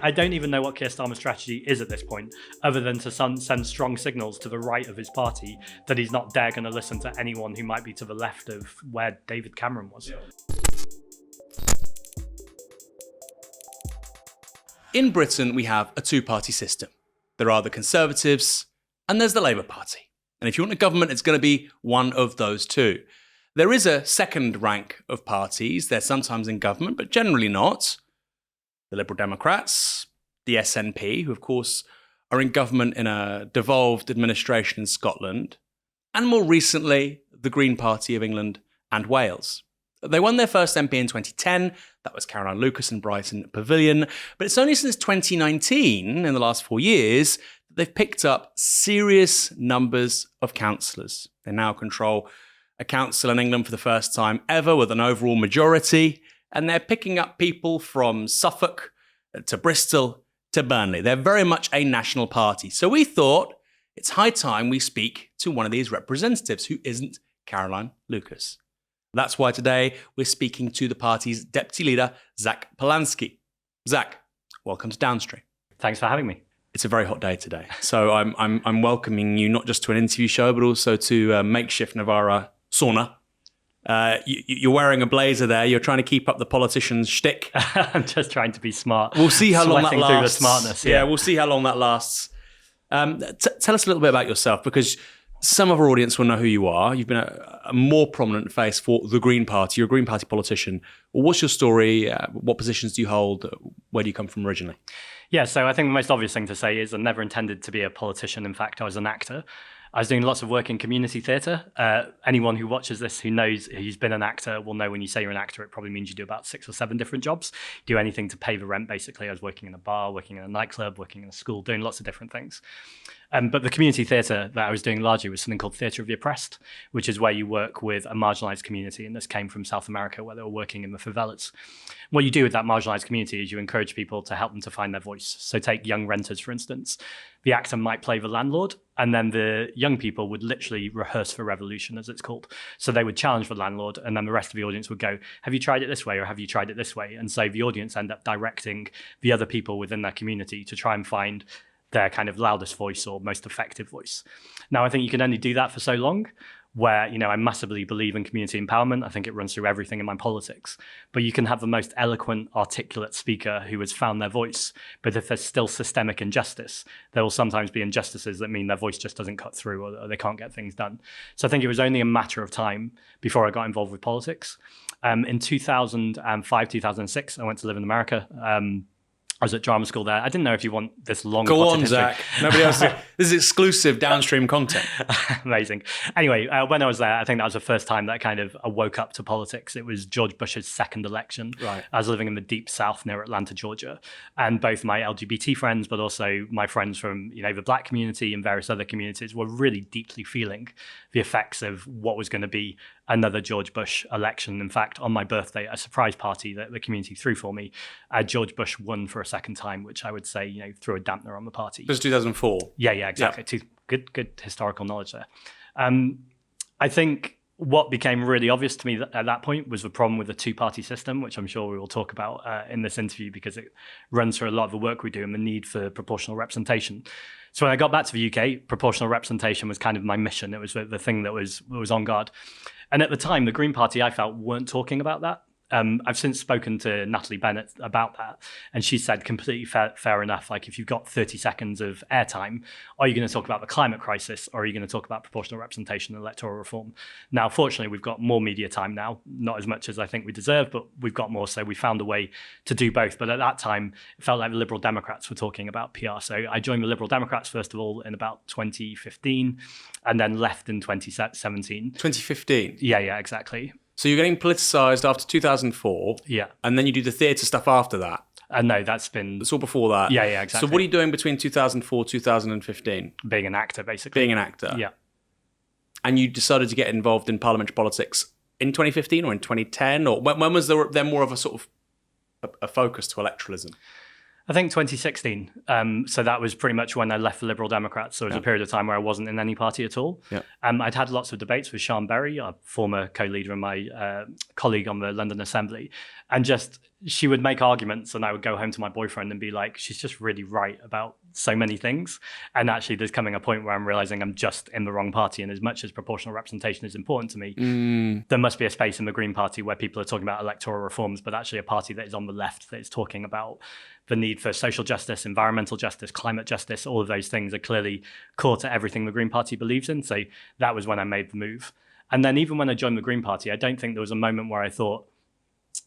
I don't even know what Keir Starmer's strategy is at this point, other than to send strong signals to the right of his party that he's not dare going to listen to anyone who might be to the left of where David Cameron was. In Britain, we have a two-party system. There are the Conservatives and there's the Labour Party. And if you want a government, it's going to be one of those two. There is a second rank of parties. They're sometimes in government, but generally not. The Liberal Democrats, the SNP, who of course are in government in a devolved administration in Scotland, and more recently, the Green Party of England and Wales. They won their first MP in 2010. That was Caroline Lucas and Brighton Pavilion. But it's only since 2019, in the last 4 years, that they've picked up serious numbers of councillors. They now control a council in England for the first time ever with an overall majority. And they're picking up people from Suffolk to Bristol to Burnley. They're very much a national party. So we thought it's high time we speak to one of these representatives who isn't Caroline Lucas. That's why today we're speaking to the party's deputy leader, Zack Polanski. Zack, welcome to Downstream. Thanks for having me. It's a very hot day today. So I'm welcoming you not just to an interview show, but also to a makeshift Novara sauna. You're wearing a blazer there. You're trying to keep up the politician's shtick. I'm just trying to be smart. We'll see how long that lasts. Through the smartness. Yeah, we'll see how long that lasts. Tell us a little bit about yourself, because some of our audience will know who you are. You've been a more prominent face for the Green Party. You're a Green Party politician. What's your story? What positions do you hold? Where do you come from originally? Yeah, so I think the most obvious thing to say is I never intended to be a politician. In fact, I was an actor. I was doing lots of work in community theatre. Anyone who watches this who knows who's been an actor will know when you say you're an actor, it probably means you do about 6 or 7 different jobs. Do anything to pay the rent, basically. I was working in a bar, working in a nightclub, working in a school, doing lots of different things. But the community theatre that I was doing largely was something called Theatre of the Oppressed, which is where you work with a marginalised community. And this came from South America, where they were working in the favelas. What you do with that marginalised community is you encourage people to help them to find their voice. So take young renters, for instance. The actor might play the landlord, and then the young people would literally rehearse for revolution, as it's called. So they would challenge the landlord, and then the rest of the audience would go, have you tried it this way, or have you tried it this way? And so the audience end up directing the other people within their community to try and find their kind of loudest voice or most effective voice. Now, I think you can only do that for so long, where, I massively believe in community empowerment. I think it runs through everything in my politics. But you can have the most eloquent, articulate speaker who has found their voice. But if there's still systemic injustice, there will sometimes be injustices that mean their voice just doesn't cut through, or they can't get things done. So I think it was only a matter of time before I got involved with politics. In 2005, 2006, I went to live in America. I was at drama school there. I didn't know if you want this long. Go on, Zack. Nobody else. This is exclusive Downstream content. Amazing. Anyway, when I was there, I think that was the first time that I woke up to politics. It was George Bush's second election. Right. I was living in the deep south near Atlanta, Georgia, and both my LGBT friends, but also my friends from the Black community and various other communities were really deeply feeling the effects of what was going to be another George Bush election. In fact, on my birthday, a surprise party that the community threw for me, George Bush won for a second time, which I would say, threw a dampener on the party. It was 2004. Yeah, exactly. Yeah. Good historical knowledge there. I think what became really obvious to me at that point was the problem with the two-party system, which I'm sure we will talk about in this interview, because it runs through a lot of the work we do and the need for proportional representation. So when I got back to the UK, proportional representation was kind of my mission. It was the thing that was on guard. And at the time, the Green Party, I felt, weren't talking about that. I've since spoken to Natalie Bennett about that, and she said completely fair enough. Like, if you've got 30 seconds of airtime, are you going to talk about the climate crisis, or are you going to talk about proportional representation and electoral reform? Now, fortunately, we've got more media time now, not as much as I think we deserve, but we've got more, so we found a way to do both. But at that time, it felt like the Liberal Democrats were talking about PR. So I joined the Liberal Democrats, first of all, in about 2015, and then left in 2017. 2015? Yeah, exactly. So you're getting politicised after 2004. Yeah. And then you do the theatre stuff after that. No, that's been... It's all before that. Yeah, exactly. So what are you doing between 2004, 2015? Being an actor, basically. Being an actor. Yeah. And you decided to get involved in parliamentary politics in 2015 or in 2010? Or when was there more of a sort of a focus to electoralism? I think 2016. So that was pretty much when I left the Liberal Democrats. So it was a period of time where I wasn't in any party at all. Yeah. I'd had lots of debates with Sean Berry, a former co-leader and my colleague on the London Assembly. And just she would make arguments and I would go home to my boyfriend and be like, she's just really right about so many things. And actually there's coming a point where I'm realizing I'm just in the wrong party. And as much as proportional representation is important to me, there must be a space in the Green Party where people are talking about electoral reforms, but actually a party that is on the left that is talking about the need for social justice, environmental justice, climate justice. All of those things are clearly core to everything the Green Party believes in. So that was when I made the move. And then even when I joined the Green Party, I don't think there was a moment where I thought,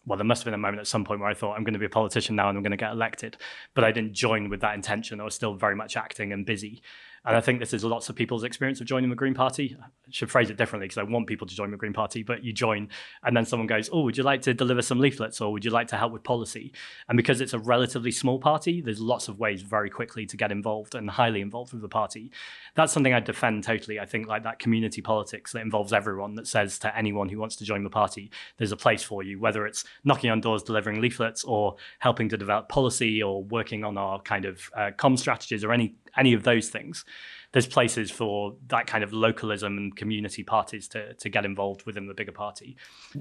well, there must have been a moment at some point where I thought, I'm going to be a politician now and I'm going to get elected. But I didn't join with that intention. I was still very much acting and busy. And I think this is lots of people's experience of joining the Green Party. I should phrase it differently because I want people to join the Green Party, but you join and then someone goes, oh, would you like to deliver some leaflets or would you like to help with policy? And because it's a relatively small party, there's lots of ways very quickly to get involved and highly involved with the party. That's something I defend totally. I think like that community politics that involves everyone, that says to anyone who wants to join the party, there's a place for you, whether it's knocking on doors, delivering leaflets or helping to develop policy or working on our kind of comm strategies or any of those things. There's places for that kind of localism and community parties to get involved within the bigger party.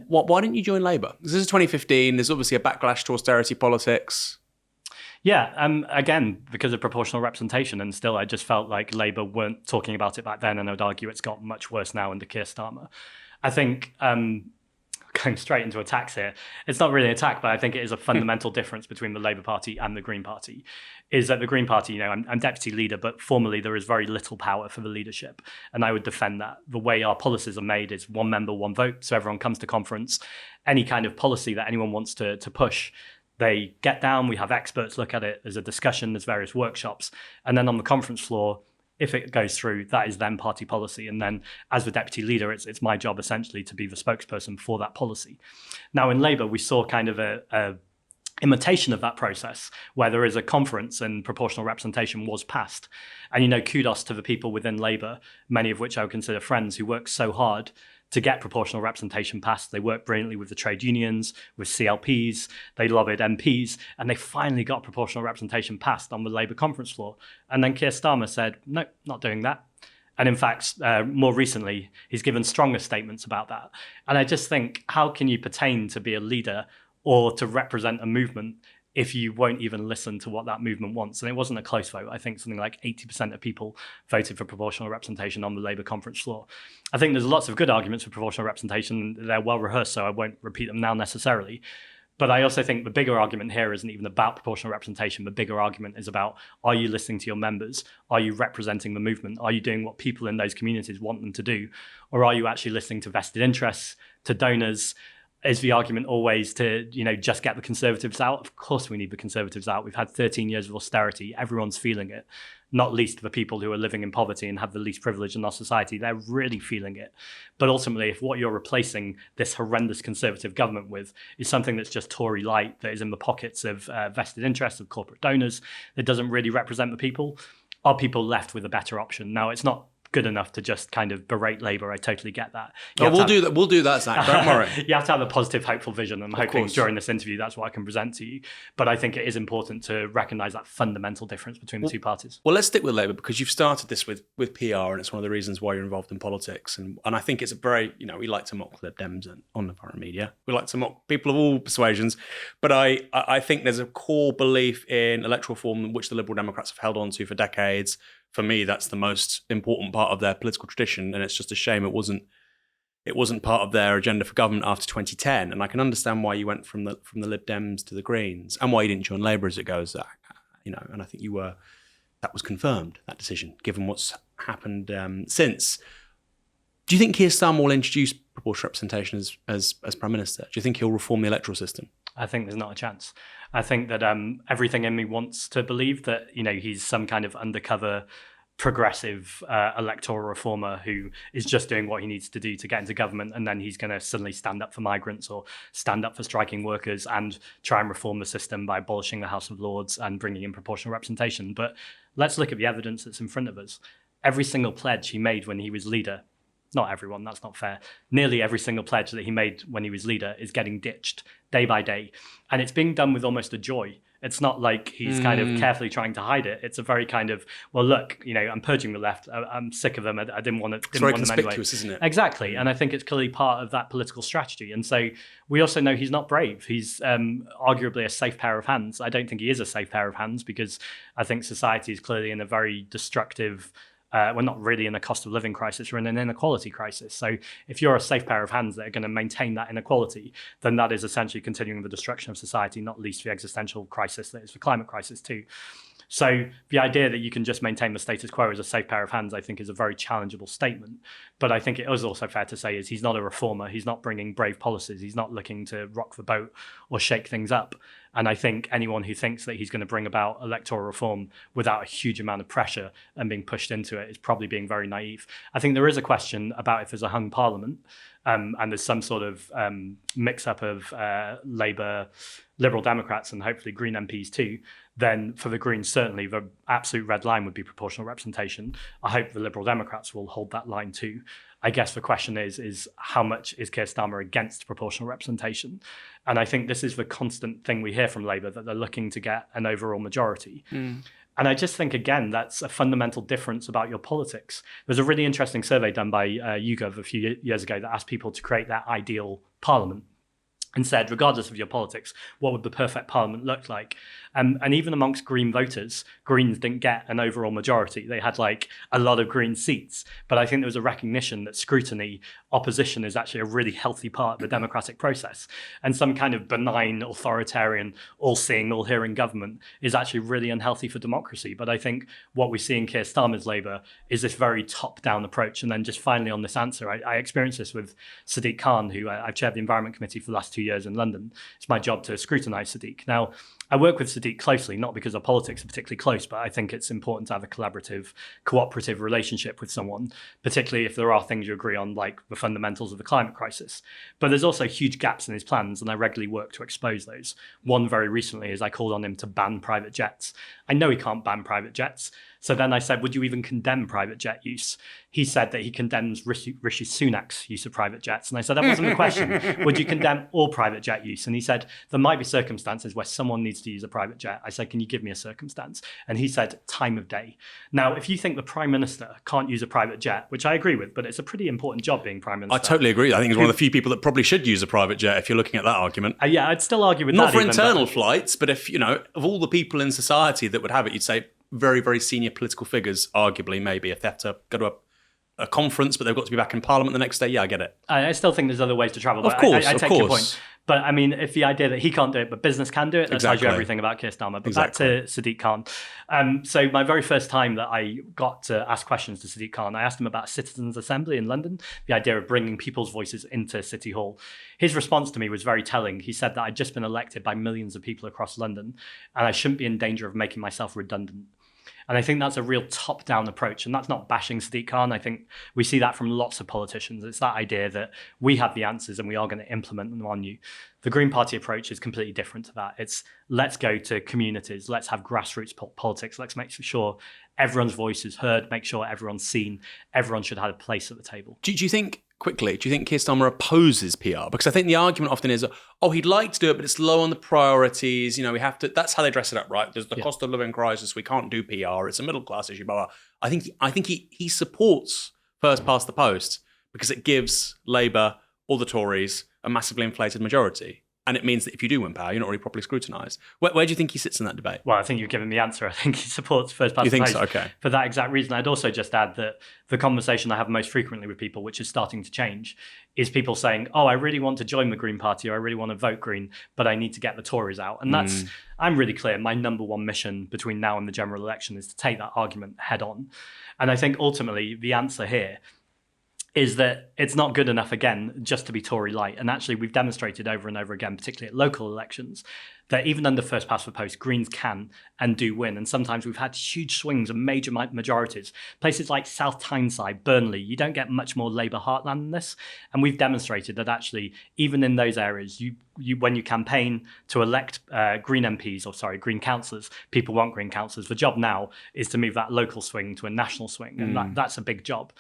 Why didn't you join Labour? This is 2015. There's obviously a backlash to austerity politics. Yeah, again, because of proportional representation. And still, I just felt like Labour weren't talking about it back then. And I would argue it's got much worse now under Keir Starmer. I think going straight into attacks here, it's not really an attack, but I think it is a fundamental difference between the Labour Party and the Green Party, is that the Green Party, I'm deputy leader, but formally there is very little power for the leadership. And I would defend that. The way our policies are made is one member, one vote. So everyone comes to conference. Any kind of policy that anyone wants to push, they get down, we have experts look at it, there's a discussion, there's various workshops. And then on the conference floor, if it goes through, that is then party policy. And then as the deputy leader, it's my job essentially to be the spokesperson for that policy. Now in Labour, we saw kind of a imitation of that process where there is a conference and proportional representation was passed. And, kudos to the people within Labour, many of which I would consider friends, who worked so hard to get proportional representation passed. They worked brilliantly with the trade unions, with CLPs, they lobbied MPs, and they finally got proportional representation passed on the Labour conference floor. And then Keir Starmer said, no, not doing that. And in fact, more recently, he's given stronger statements about that. And I just think, how can you pertain to be a leader or to represent a movement if you won't even listen to what that movement wants? And it wasn't a close vote. I think something like 80% of people voted for proportional representation on the Labour conference floor. I think there's lots of good arguments for proportional representation. They're well rehearsed, so I won't repeat them now necessarily. But I also think the bigger argument here isn't even about proportional representation. The bigger argument is about, are you listening to your members? Are you representing the movement? Are you doing what people in those communities want them to do? Or are you actually listening to vested interests, to donors? Is the argument always to, just get the Conservatives out? Of course we need the Conservatives out. We've had 13 years of austerity. Everyone's feeling it, not least the people who are living in poverty and have the least privilege in our society. They're really feeling it. But ultimately, if what you're replacing this horrendous Conservative government with is something that's just Tory light, that is in the pockets of vested interests of corporate donors, that doesn't really represent the people, are people left with a better option? Now, it's not good enough to just kind of berate Labour. I totally get that. We'll do that, Zack. Don't worry. You have to have a positive, hopeful vision. I'm hoping during this interview that's what I can present to you. But I think it is important to recognise that fundamental difference between the two parties. Well, let's stick with Labour because you've started this with PR, and it's one of the reasons why you're involved in politics. And I think it's a very, we like to mock Lib Dems on Novara Media. We like to mock people of all persuasions. But I think there's a core belief in electoral reform which the Liberal Democrats have held on to for decades. For me, that's the most important part of their political tradition, and it's just a shame it wasn't part of their agenda for government after 2010. And I can understand why you went from the Lib Dems to the Greens, and why you didn't join Labour as it goes, Zack. And I think that was confirmed, that decision, given what's happened since. Do you think Keir Starmer will introduce proportional representation as Prime Minister? Do you think he'll reform the electoral system? I think there's not a chance. I think that everything in me wants to believe that, he's some kind of undercover progressive electoral reformer who is just doing what he needs to do to get into government, and then he's going to suddenly stand up for migrants or stand up for striking workers and try and reform the system by abolishing the House of Lords and bringing in proportional representation. But let's look at the evidence that's in front of us. Every single pledge he made when he was leader, not everyone, that's not fair, nearly every single pledge that he made when he was leader is getting ditched day by day. And it's being done with almost a joy. It's not like he's kind of carefully trying to hide it. It's a very kind of, well, look, I'm purging the left. I'm sick of them. I didn't want to. It's very conspicuous, isn't it? Exactly. And I think it's clearly part of that political strategy. And so we also know he's not brave. He's arguably a safe pair of hands. I don't think he is a safe pair of hands because I think society is clearly in a very destructive, we're not really in a cost of living crisis, we're in an inequality crisis. So if you're a safe pair of hands that are going to maintain that inequality, then that is essentially continuing the destruction of society, not least the existential crisis that is the climate crisis too. So the idea that you can just maintain the status quo as a safe pair of hands, I think, is a very challengeable statement. But I think it is also fair to say is he's not a reformer. He's not bringing brave policies. He's not looking to rock the boat or shake things up. And I think anyone who thinks that he's going to bring about electoral reform without a huge amount of pressure and being pushed into it is probably being very naive. I think there is a question about if there's a hung parliament and there's some sort of mix-up of Labour, Liberal Democrats and hopefully Green MPs too, then for the Greens, certainly the absolute red line would be proportional representation. I hope the Liberal Democrats will hold that line too. I guess the question is how much is Keir Starmer against proportional representation? And I think this is the constant thing we hear from Labour, that they're looking to get an overall majority. And I just think, again, that's a fundamental difference about your politics. There's a really interesting survey done by YouGov a few years ago that asked people to create their ideal parliament and said, regardless of your politics, what would the perfect parliament look like? And even amongst Green voters, Greens didn't get an overall majority. They had like a lot of Green seats. But I think there was a recognition that scrutiny, opposition is actually a really healthy part of the democratic process. And some kind of benign, authoritarian, all-seeing, all-hearing government is actually really unhealthy for democracy. But I think what we see in Keir Starmer's Labour is this very top-down approach. And then just finally on this answer, I experienced this with Sadiq Khan, who I've chaired the Environment Committee for the last 2 years in London. It's my job to scrutinise Sadiq. Now, I work with Sadiq closely, not because our politics are particularly close, but I think it's important to have a collaborative, cooperative relationship with someone, particularly if there are things you agree on, like the fundamentals of the climate crisis. But there's also huge gaps in his plans, and I regularly work to expose those. One very recently is I called on him to ban private jets. I know he can't ban private jets. So then I said, would you even condemn private jet use? He said that he condemns Rishi Sunak's use of private jets. And I said, that wasn't the question. Would you condemn all private jet use? And he said, there might be circumstances where someone needs to use a private jet. I said, can you give me a circumstance? And he said, time of day. Now, if you think the Prime Minister can't use a private jet, which I agree with, but it's a pretty important job being Prime Minister. I totally agree. I think he's one of the few people that probably should use a private jet if you're looking at that argument. Yeah, I'd still argue with Not that. for internal flights, but if, of all the people in society that would have it, you'd say very, very senior political figures, arguably, maybe, if they have to go to a conference, but they've got to be back in Parliament the next day. Yeah, I get it. I still think there's other ways to travel. Of course, I take your point. But I mean, if the idea that he can't do it, but business can do it, that tells you everything about Keir Starmer. But back to Sadiq Khan. So my very first time that I got to ask questions to Sadiq Khan, I asked him about Citizens' Assembly in London, the idea of bringing people's voices into City Hall. His response to me was very telling. He said that I'd just been elected by millions of people across London, and I shouldn't be in danger of making myself redundant. And I think that's a real top-down approach. And that's not bashing Sadiq Khan. I think we see that from lots of politicians. It's that idea that we have the answers and we are going to implement them on you. The Green Party approach is completely different to that. It's let's go to communities. Let's have grassroots politics. Let's make sure everyone's voice is heard, make sure everyone's seen. Everyone should have a place at the table. Do you think, quickly, do you think Keir Starmer opposes PR? Because I think the argument often is, he'd like to do it, but it's low on the priorities. We have to, that's how they dress it up, right? There's the cost of living crisis. We can't do PR. It's a middle class issue, blah, blah. I think he supports first past the post because it gives Labour or the Tories a massively inflated majority. And it means that if you do win power, you're not really properly scrutinised. Where do you think he sits in that debate? Well, I think you've given the answer. I think he supports first past the post. You think so? Okay. For that exact reason. I'd also just add that the conversation I have most frequently with people, which is starting to change, is people saying, I really want to join the Green Party or I really want to vote Green, but I need to get the Tories out. And that's, I'm really clear, my number one mission between now and the general election is to take that argument head on. And I think ultimately the answer here is that it's not good enough, again, just to be Tory light. And actually, we've demonstrated over and over again, particularly at local elections, that even under first past the post, Greens can and do win. And sometimes we've had huge swings and major majorities. Places like South Tyneside, Burnley, you don't get much more Labour heartland than this. And we've demonstrated that actually, even in those areas, you when you campaign to elect Green MPs, Green councillors, people want Green councillors. The job now is to move that local swing to a national swing. And that's a big job.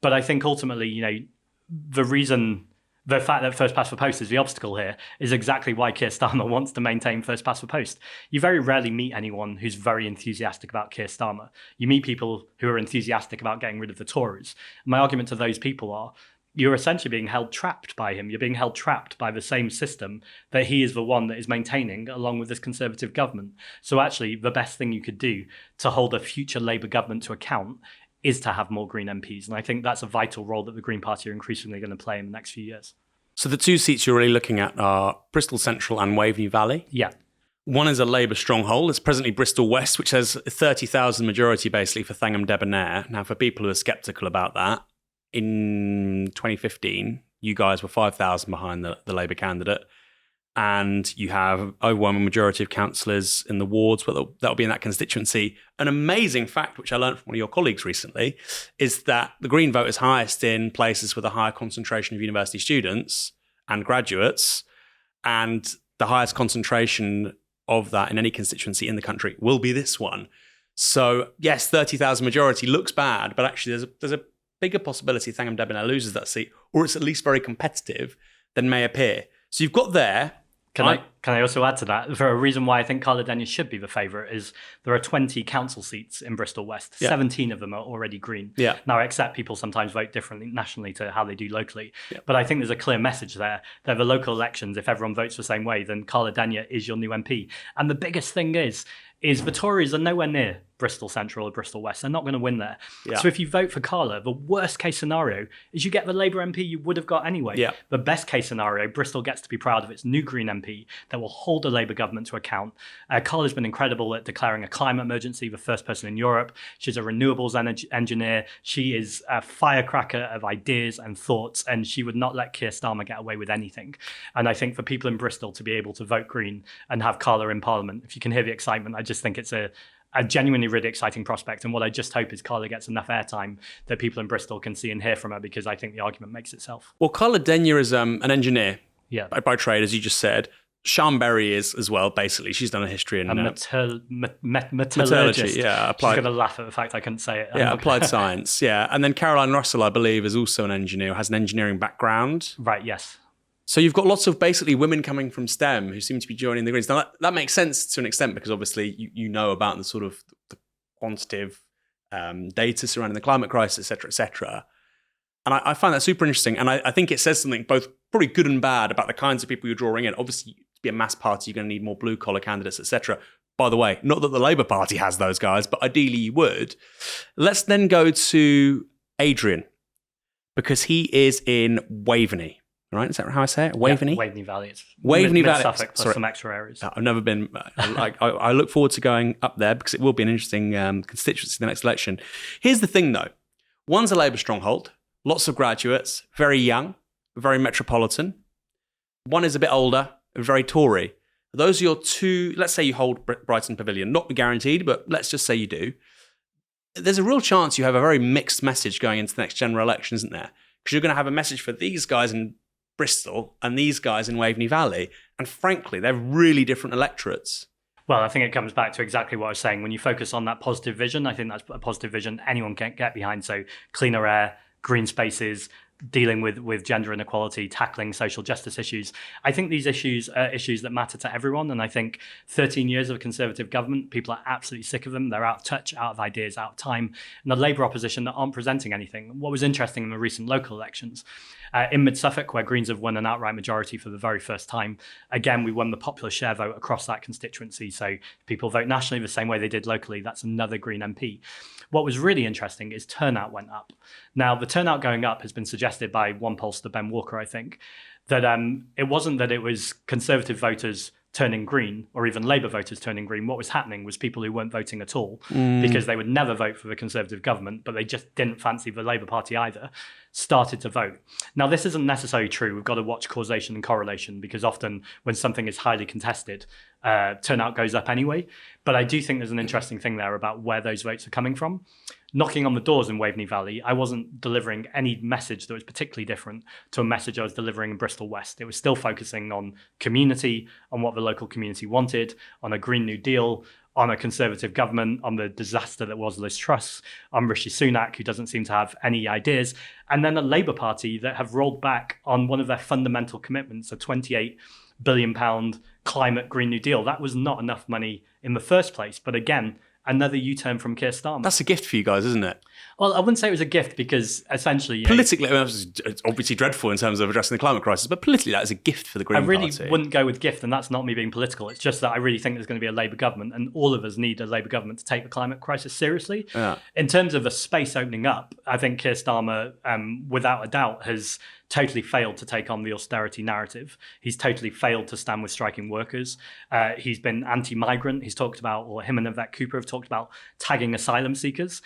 But I think ultimately, the reason the fact that first past the post is the obstacle here is exactly why Keir Starmer wants to maintain first past the post. You very rarely meet anyone who's very enthusiastic about Keir Starmer. You meet people who are enthusiastic about getting rid of the Tories. My argument to those people are, you're essentially being held trapped by him. You're being held trapped by the same system that he is the one that is maintaining along with this Conservative government. So actually, the best thing you could do to hold a future Labour government to account is to have more Green MPs. And I think that's a vital role that the Green Party are increasingly going to play in the next few years. So the two seats you're really looking at are Bristol Central and Waveney Valley. Yeah. One is a Labour stronghold. It's presently Bristol West, which has a 30,000 majority basically for Thangham Debonair. Now, for people who are sceptical about that, in 2015, you guys were 5,000 behind the Labour candidate. And you have overwhelming majority of councillors in the wards, but that'll be in that constituency. An amazing fact, which I learned from one of your colleagues recently, is that the Green vote is highest in places with a higher concentration of university students and graduates, and the highest concentration of that in any constituency in the country will be this one. So yes, 30,000 majority looks bad, but actually there's a bigger possibility Thangham Debonair loses that seat, or it's at least very competitive, than may appear. So you've got there. Can I also add to that? For a reason why I think Carla Denyer should be the favourite is there are 20 council seats in Bristol West. Yeah. 17 of them are already Green. Yeah. Now, I accept people sometimes vote differently nationally to how they do locally. Yeah. But I think there's a clear message there that the local elections, if everyone votes the same way, then Carla Denyer is your new MP. And the biggest thing is the Tories are nowhere near Bristol Central or Bristol West. They're not going to win there. Yeah. So if you vote for Carla, the worst case scenario is you get the Labour MP you would have got anyway. Yeah. The best case scenario, Bristol gets to be proud of its new Green MP that will hold a Labour government to account. Carla's been incredible at declaring a climate emergency, the first person in Europe. She's a renewables engineer. She is a firecracker of ideas and thoughts, and she would not let Keir Starmer get away with anything. And I think for people in Bristol to be able to vote Green and have Carla in Parliament, if you can hear the excitement, I just think it's a genuinely really exciting prospect. And what I just hope is Carla gets enough airtime that people in Bristol can see and hear from her, because I think the argument makes itself. Well, Carla Denyer is an engineer by trade, as you just said. Sian Berry is as well, basically. She's done a history in metallurgy. Yeah, applied. She's going to laugh at the fact I couldn't say it. Yeah, applied science. Yeah. And then Caroline Russell, I believe, is also an engineer, has an engineering background. Right, yes. So you've got lots of basically women coming from STEM who seem to be joining the Greens. Now that makes sense to an extent, because obviously you know about the sort of the quantitative data surrounding the climate crisis, et cetera, et cetera. And I find that super interesting. And I think it says something both probably good and bad about the kinds of people you're drawing in. Obviously, to be a mass party, you're going to need more blue collar candidates, et cetera. By the way, not that the Labour Party has those guys, but ideally you would. Let's then go to Adrian, because he is in Waveney. Right, is that how I say it? Waveney? Yeah, Waveney Valley. It's Waveney Valley. Mid-Suffolk plus some extra areas. I've never been. I look forward to going up there because it will be an interesting constituency in the next election. Here's the thing, though. One's a Labour stronghold, lots of graduates, very young, very metropolitan. One is a bit older, very Tory. Those are your two. Let's say you hold Brighton Pavilion. Not guaranteed, but let's just say you do. There's a real chance you have a very mixed message going into the next general election, isn't there? Because you're going to have a message for these guys in Bristol and these guys in Waveney Valley. And frankly, they're really different electorates. Well, I think it comes back to exactly what I was saying. When you focus on that positive vision, I think that's a positive vision anyone can get behind. So cleaner air, green spaces, dealing with gender inequality, tackling social justice issues. I think these issues are issues that matter to everyone. And I think 13 years of a Conservative government, people are absolutely sick of them. They're out of touch, out of ideas, out of time. And the Labour opposition that aren't presenting anything. What was interesting in the recent local elections, in Mid-Suffolk, where Greens have won an outright majority for the very first time, again, we won the popular share vote across that constituency. So people vote nationally the same way they did locally. That's another Green MP. What was really interesting is turnout went up. Now, the turnout going up has been suggested by one pollster, Ben Walker, I think, that it wasn't that it was Conservative voters turning Green or even Labour voters turning Green. What was happening was people who weren't voting at all because they would never vote for the Conservative government, but they just didn't fancy the Labour Party either, started to vote. Now, this isn't necessarily true. We've got to watch causation and correlation, because often when something is highly contested, turnout goes up anyway. But I do think there's an interesting thing there about where those votes are coming from. Knocking on the doors in Waveney Valley, I wasn't delivering any message that was particularly different to a message I was delivering in Bristol West. It was still focusing on community, on what the local community wanted, on a Green New Deal, on a Conservative government, on the disaster that was Liz Truss, on Rishi Sunak, who doesn't seem to have any ideas, and then a Labour Party that have rolled back on one of their fundamental commitments, a £28 billion climate Green New Deal. That was not enough money in the first place. But again, another U-turn from Keir Starmer. That's a gift for you guys, isn't it? Well, I wouldn't say it was a gift because essentially... Politically, it's obviously dreadful in terms of addressing the climate crisis, but politically that is a gift for the Green Party. I really wouldn't go with gift, and that's not me being political. It's just that I really think there's going to be a Labour government, and all of us need a Labour government to take the climate crisis seriously. Yeah. In terms of a space opening up, I think Keir Starmer, without a doubt, has totally failed to take on the austerity narrative. He's totally failed to stand with striking workers. He's been anti-migrant. He's talked about, or him and Yvette Cooper have talked about tagging asylum seekers.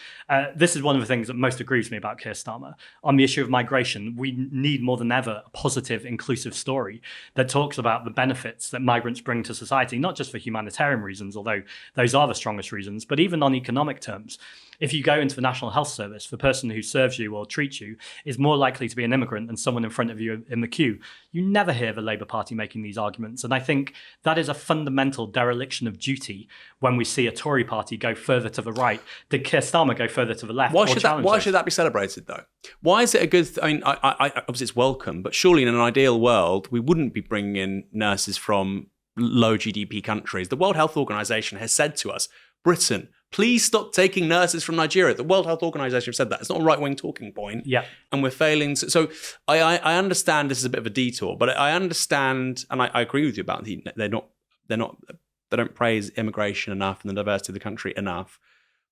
This is one of the things that most agrees with me about Keir Starmer. On the issue of migration, we need more than ever a positive, inclusive story that talks about the benefits that migrants bring to society, not just for humanitarian reasons, although those are the strongest reasons, but even on economic terms. If you go into the National Health Service, the person who serves you or treats you is more likely to be an immigrant than someone in front of you in the queue. You never hear the Labour Party making these arguments. And I think that is a fundamental dereliction of duty when we see a Tory party go further to the right. Did Keir Starmer go further to the left? Why should that be celebrated, though? Why is it a good... I mean, I obviously it's welcome, but surely in an ideal world, we wouldn't be bringing in nurses from low GDP countries. The World Health Organization has said to us, Britain, please stop taking nurses from Nigeria. The World Health Organization have said that. It's not a right-wing talking point. Yeah. And we're failing. So I understand this is a bit of a detour, but I understand, and I agree with you about they don't praise immigration enough and the diversity of the country enough.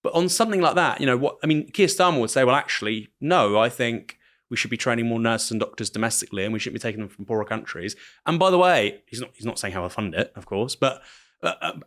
But on something like that, Keir Starmer would say, well, actually, no, I think we should be training more nurses and doctors domestically, and we shouldn't be taking them from poorer countries. And by the way, he's not saying how to fund it, of course, but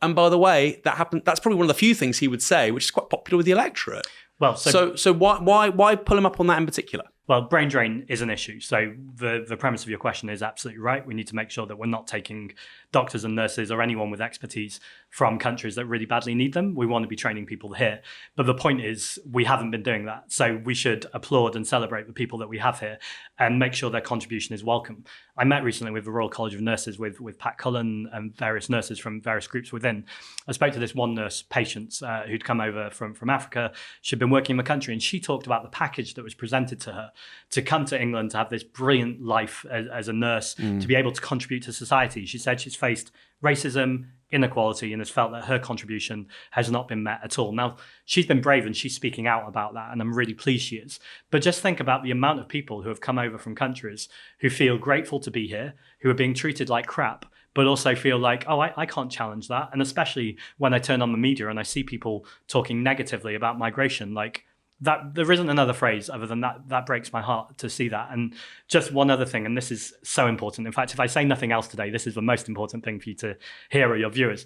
and by the way, that happened. That's probably one of the few things he would say, which is quite popular with the electorate. Well, so why pull him up on that in particular? Well, brain drain is an issue. So the premise of your question is absolutely right. We need to make sure that we're not taking doctors and nurses or anyone with expertise from countries that really badly need them. We want to be training people here. But the point is, we haven't been doing that. So we should applaud and celebrate the people that we have here and make sure their contribution is welcome. I met recently with the Royal College of Nurses with Pat Cullen and various nurses from various groups within. I spoke to this one nurse, Patience, who'd come over from Africa. She'd been working in the country, and she talked about the package that was presented to her to come to England, to have this brilliant life as a nurse, to be able to contribute to society. She said she's faced racism, inequality, and has felt that her contribution has not been met at all. Now, she's been brave and she's speaking out about that, and I'm really pleased she is. But just think about the amount of people who have come over from countries who feel grateful to be here, who are being treated like crap, but also feel like, oh, I can't challenge that. And especially when I turn on the media and I see people talking negatively about migration, like, that there isn't another phrase other than that breaks my heart to see that. And just one other thing, and this is so important. In fact, if I say nothing else today, this is the most important thing for you to hear, or your viewers.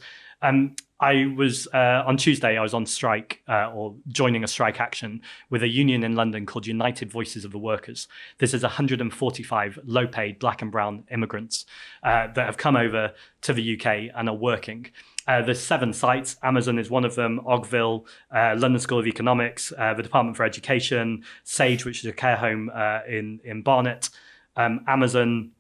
I was on Tuesday, I was on strike or joining a strike action with a union in London called United Voices of the Workers. This is 145 low-paid black and brown immigrants that have come over to the UK and are working. There's 7 sites. Amazon is one of them, Ogville, London School of Economics, the Department for Education, Sage, which is a care home in Barnet, Amazon,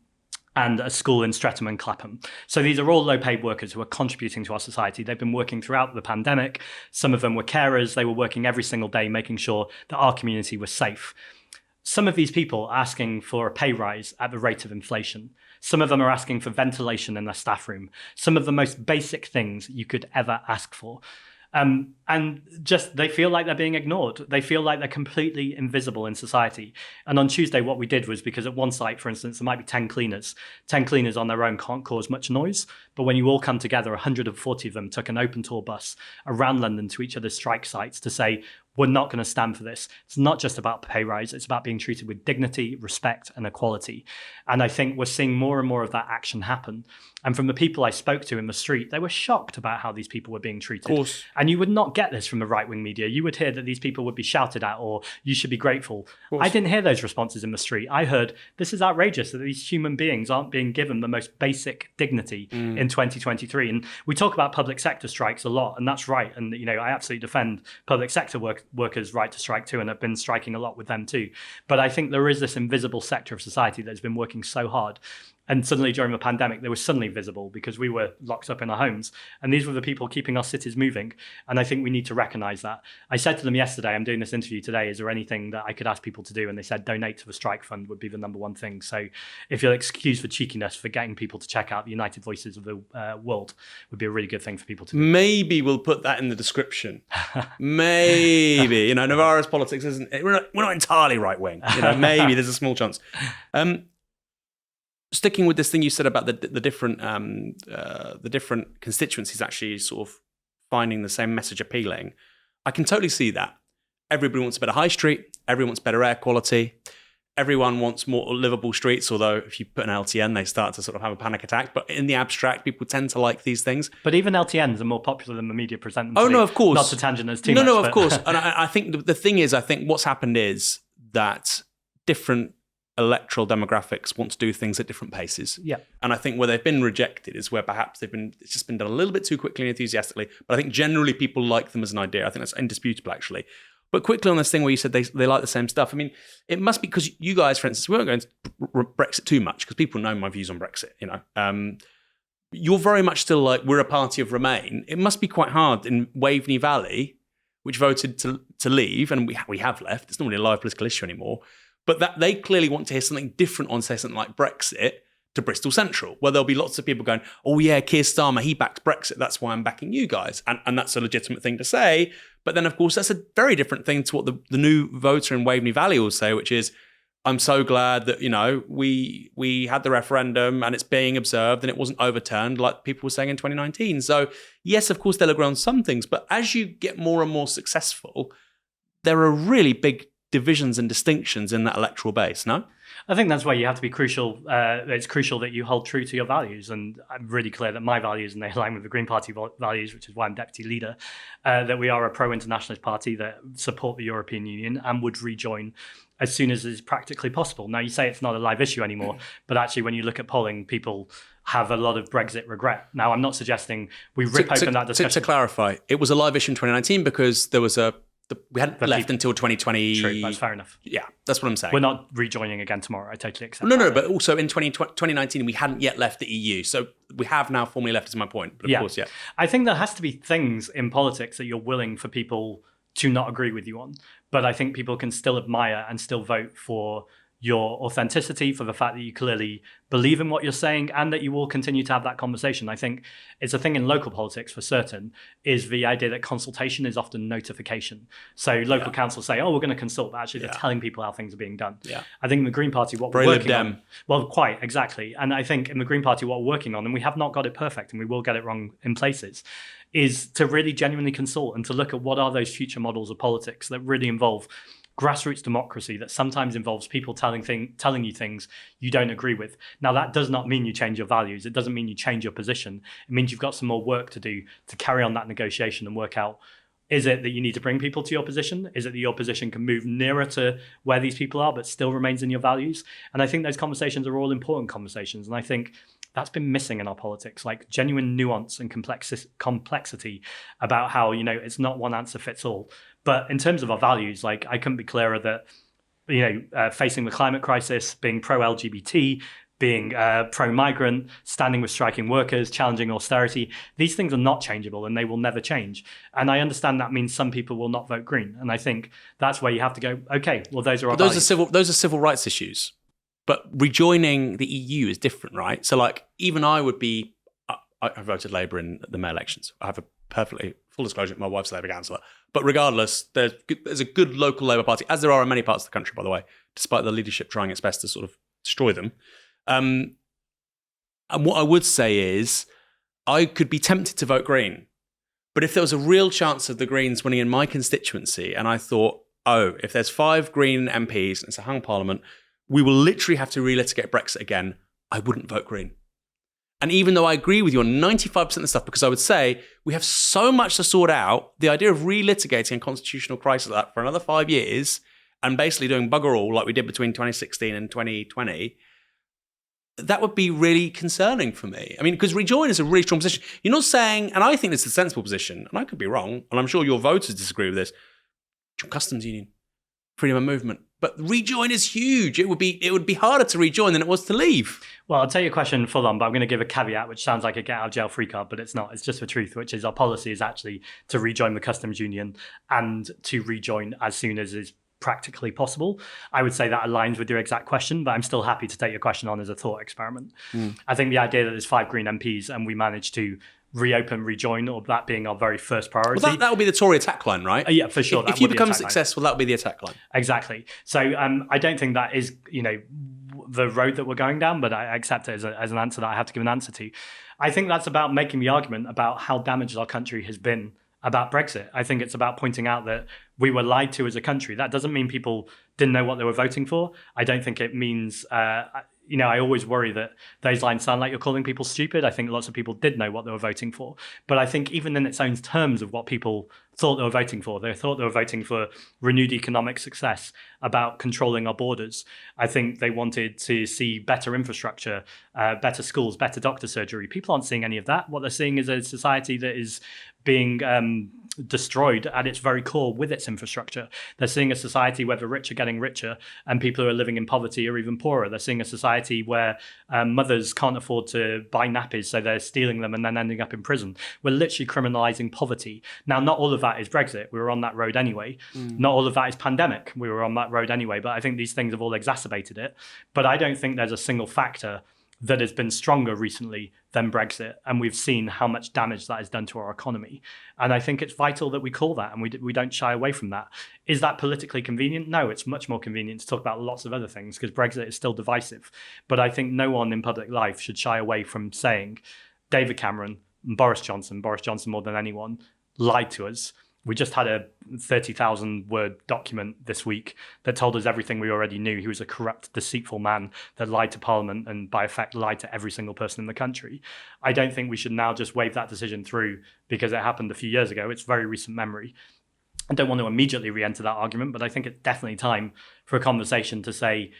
and a school in Streatham and Clapham. So these are all low-paid workers who are contributing to our society. They've been working throughout the pandemic. Some of them were carers. They were working every single day, making sure that our community was safe. Some of these people are asking for a pay rise at the rate of inflation. Some of them are asking for ventilation in their staff room. Some of the most basic things you could ever ask for. And just they feel like they're being ignored. They feel like they're completely invisible in society. And on Tuesday, what we did was, because at one site, for instance, there might be 10 cleaners. 10 cleaners on their own can't cause much noise. But when you all come together, 140 of them took an open tour bus around London to each of the strike sites to say, we're not going to stand for this. It's not just about pay rise. It's about being treated with dignity, respect, and equality. And I think we're seeing more and more of that action happen. And from the people I spoke to in the street, they were shocked about how these people were being treated. Of course. And you would not get this from the right-wing media. You would hear that these people would be shouted at, or you should be grateful. I didn't hear those responses in the street. I heard, this is outrageous that these human beings aren't being given the most basic dignity in 2023. And we talk about public sector strikes a lot, and that's right. And, I absolutely defend public sector workers' right to strike too, and have been striking a lot with them too. But I think there is this invisible sector of society that's been working so hard. And suddenly during the pandemic, they were suddenly visible because we were locked up in our homes. And these were the people keeping our cities moving. And I think we need to recognize that. I said to them yesterday, I'm doing this interview today, is there anything that I could ask people to do? And they said, donate to the strike fund would be the number one thing. So if you'll excuse the cheekiness for getting people to check out the United Voices of the World, would be a really good thing for people to do. Maybe we'll put that in the description. Maybe. Novara's politics isn't, we're not entirely right wing. Maybe there's a small chance. Sticking with this thing you said about the different constituencies actually sort of finding the same message appealing, I can totally see that. Everybody wants a better high street. Everyone wants better air quality. Everyone wants more livable streets, although if you put an LTN, they start to sort of have a panic attack. But in the abstract, people tend to like these things. But even LTNs are more popular than the media present them to Oh, be. no, of course. Not to tangent us too much. No, of course. And I think the thing is, I think what's happened is that different electoral demographics want to do things at different paces. Yeah. And I think where they've been rejected is where perhaps it's just been done a little bit too quickly and enthusiastically. But I think generally people like them as an idea. I think that's indisputable, actually. But quickly on this thing where you said they like the same stuff. I mean, it must be because you guys, for instance, we won't go into Brexit too much because people know my views on Brexit, You're very much still like, we're a party of Remain. It must be quite hard in Waveney Valley, which voted to leave, and we have left. It's not really a live political issue anymore. But that they clearly want to hear something different on, say, something like Brexit to Bristol Central, where there'll be lots of people going, oh yeah, Keir Starmer, he backed Brexit. That's why I'm backing you guys. And that's a legitimate thing to say. But then, of course, that's a very different thing to what the new voter in Waveney Valley will say, which is, I'm so glad that, we had the referendum and it's being observed and it wasn't overturned like people were saying in 2019. So yes, of course, they'll agree on some things. But as you get more and more successful, there are really big divisions and distinctions in that electoral base, no? I think that's why you have to be crucial. It's crucial that you hold true to your values. And I'm really clear that my values, and they align with the Green Party values, which is why I'm deputy leader, that we are a pro-internationalist party that support the European Union and would rejoin as soon as is practically possible. Now, you say it's not a live issue anymore, but actually when you look at polling, people have a lot of Brexit regret. Now, I'm not suggesting we rip open that discussion. To clarify, it was a live issue in 2019 because there was we hadn't left until 2020. True, that's fair enough. Yeah, that's what I'm saying. We're not rejoining again tomorrow. I totally accept No, that. but also in 2019, we hadn't yet left the EU. So we have now formally left, is my point. But of course, yeah. I think there has to be things in politics that you're willing for people to not agree with you on. But I think people can still admire and still vote for your authenticity, for the fact that you clearly believe in what you're saying and that you will continue to have that conversation. I think it's a thing in local politics for certain, is the idea that consultation is often notification. So local councils say, oh, we're going to consult, but actually they're telling people how things are being done. Yeah. I think in the Green Party, what we're working on, well, quite exactly. And I think in the Green Party, what we're working on, and we have not got it perfect and we will get it wrong in places, is to really genuinely consult and to look at what are those future models of politics that really involve grassroots democracy, that sometimes involves people telling you things you don't agree with. Now, that does not mean you change your values. It doesn't mean you change your position. It means you've got some more work to do to carry on that negotiation and work out, is it that you need to bring people to your position? Is it that your position can move nearer to where these people are, but still remains in your values? And I think those conversations are all important conversations. And I think that's been missing in our politics, like genuine nuance and complexity about how, it's not one answer fits all. But in terms of our values, like I couldn't be clearer that, facing the climate crisis, being pro-LGBT, being pro-migrant, standing with striking workers, challenging austerity, these things are not changeable and they will never change. And I understand that means some people will not vote Green. And I think that's where you have to go, okay, well, those are our values. Those are civil rights issues. But rejoining the EU is different, right? So like even I would be, I voted Labour in the May elections. I have a perfectly full disclosure, my wife's a Labour councillor. But regardless, there's a good local Labour Party, as there are in many parts of the country, by the way, despite the leadership trying its best to sort of destroy them. And what I would say is I could be tempted to vote Green But if there was a real chance of the Greens winning in my constituency, and I thought, oh, if there's 5 Green MPs and it's a hung parliament, we will literally have to relitigate Brexit again, I wouldn't vote Green. And even though I agree with you on 95% of the stuff, because I would say we have so much to sort out, the idea of relitigating a constitutional crisis like that for another 5 years and basically doing bugger all like we did between 2016 and 2020, that would be really concerning for me. I mean, because rejoin is a really strong position. You're not saying, and I think it's a sensible position, and I could be wrong, and I'm sure your voters disagree with this, customs union, freedom of movement. But rejoin is huge. It would be harder to rejoin than it was to leave. Well, I'll tell you a question full on, but I'm going to give a caveat, which sounds like a get out of jail free card, but it's not. It's just the truth, which is our policy is actually to rejoin the customs union and to rejoin as soon as is practically possible. I would say that aligns with your exact question, but I'm still happy to take your question on as a thought experiment. I think the idea that there's 5 Green MPs and we managed to reopen, rejoin, or that being our very first priority. Well, that will be the Tory attack line, right? Yeah, for sure. If you become successful, that will be the attack line. Exactly. So I don't think that is, the road that we're going down, but I accept it as an answer that I have to give an answer to. I think that's about making the argument about how damaged our country has been about Brexit. I think it's about pointing out that we were lied to as a country. That doesn't mean people didn't know what they were voting for. I don't think it means, I always worry that those lines sound like you're calling people stupid. I think lots of people did know what they were voting for. But I think even in its own terms of what people thought they were voting for, they thought they were voting for renewed economic success, about controlling our borders. I think they wanted to see better infrastructure, better schools, better doctor surgery. People aren't seeing any of that. What they're seeing is a society that is being destroyed at its very core with its infrastructure. They're seeing a society where the rich are getting richer and people who are living in poverty are even poorer. They're seeing a society where mothers can't afford to buy nappies, so they're stealing them and then ending up in prison. We're literally criminalizing poverty. Now, not all of that is Brexit. We were on that road anyway. Not all of that is pandemic. We were on that road anyway. But I think these things have all exacerbated it. But I don't think there's a single factor that has been stronger recently than Brexit. And we've seen how much damage that has done to our economy. And I think it's vital that we call that and we don't shy away from that. Is that politically convenient? No, it's much more convenient to talk about lots of other things because Brexit is still divisive. But I think no one in public life should shy away from saying David Cameron and Boris Johnson more than anyone, lied to us. We just had a 30,000 word document this week that told us everything we already knew. He was a corrupt, deceitful man that lied to Parliament and by effect lied to every single person in the country. I don't think we should now just wave that decision through because it happened a few years ago. It's very recent memory. I don't want to immediately re-enter that argument, but I think it's definitely time for a conversation to say,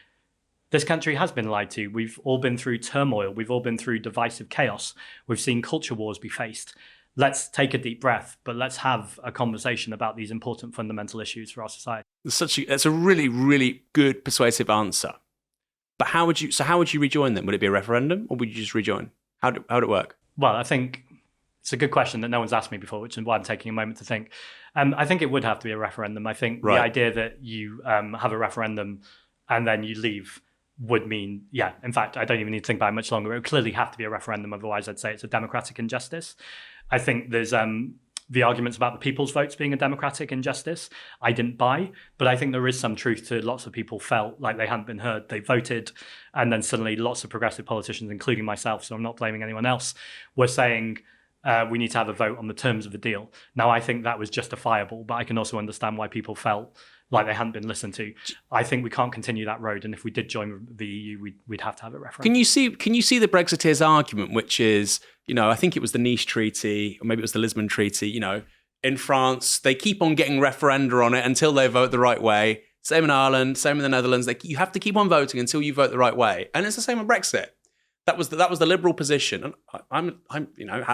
this country has been lied to. We've all been through turmoil. We've all been through divisive chaos. We've seen culture wars be faced. Let's take a deep breath, but let's have a conversation about these important fundamental issues for our society. That's a really, really good persuasive answer. But how would you rejoin them? Would it be a referendum or would you just rejoin? How'd it work? Well, I think it's a good question that no one's asked me before, which is why I'm taking a moment to think. I think it would have to be a referendum. I think the idea that you have a referendum and then you leave would mean, in fact, I don't even need to think about it much longer. It would clearly have to be a referendum. Otherwise, I'd say it's a democratic injustice. I think there's the arguments about the people's votes being a democratic injustice. I didn't buy, but I think there is some truth to lots of people felt like they hadn't been heard. They voted, and then suddenly lots of progressive politicians, including myself, so I'm not blaming anyone else, were saying we need to have a vote on the terms of the deal. Now, I think that was justifiable, but I can also understand why people felt like they hadn't been listened to. I think we can't continue that road, and if we did join the EU, we'd have to have a referendum. Can you see the Brexiteers' argument, which is, I think it was the Nice Treaty, or maybe it was the Lisbon Treaty, in France, they keep on getting referenda on it until they vote the right way. Same in Ireland, same in the Netherlands. You have to keep on voting until you vote the right way. And it's the same with Brexit. That was the liberal position, and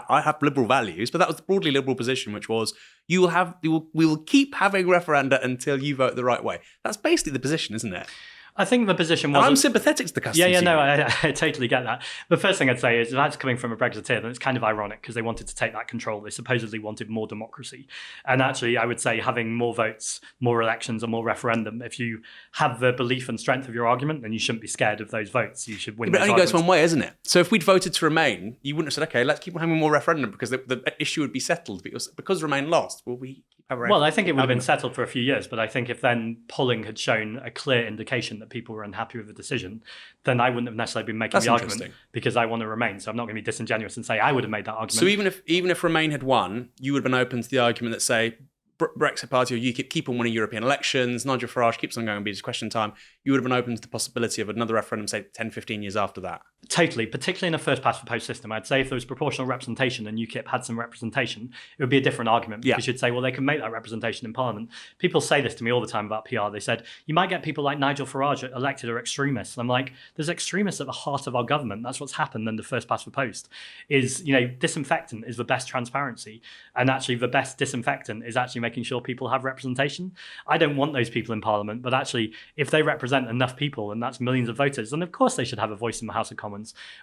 I have liberal values, but that was the broadly liberal position, which was we will keep having referenda until you vote the right way. That's basically the position, isn't it? I think the position was... I'm sympathetic to the customs. I totally get that. The first thing I'd say is if that's coming from a Brexiteer, then it's kind of ironic because they wanted to take that control. They supposedly wanted more democracy. And actually, I would say having more votes, more elections, and more referendum, if you have the belief and strength of your argument, then you shouldn't be scared of those votes. You should win those arguments. But it only goes one way, isn't it? So if we'd voted to Remain, you wouldn't have said, okay, let's keep having more referendum because the issue would be settled. Because Remain lost, will we keep Well, I think it would have been settled for a few years, but I think if then polling had shown a clear indication that people were unhappy with the decision, then I wouldn't have necessarily been making the argument because I want to Remain. So I'm not going to be disingenuous and say I would have made that argument. So even if Remain had won, you would have been open to the argument that, say, Brexit Party or UKIP keep on winning European elections, Nigel Farage keeps on going and be just question time, you would have been open to the possibility of another referendum, say, 10, 15 years after that? Totally, particularly in a first past the post system. I'd say if there was proportional representation and UKIP had some representation, it would be a different argument because you'd say, well, they can make that representation in Parliament. People say this to me all the time about PR. They said, you might get people like Nigel Farage elected or extremists. And I'm like, there's extremists at the heart of our government. That's what's happened in the first past the post is, disinfectant is the best transparency. And actually the best disinfectant is actually making sure people have representation. I don't want those people in Parliament, but actually if they represent enough people, and that's millions of voters, then of course they should have a voice in the House of Commons.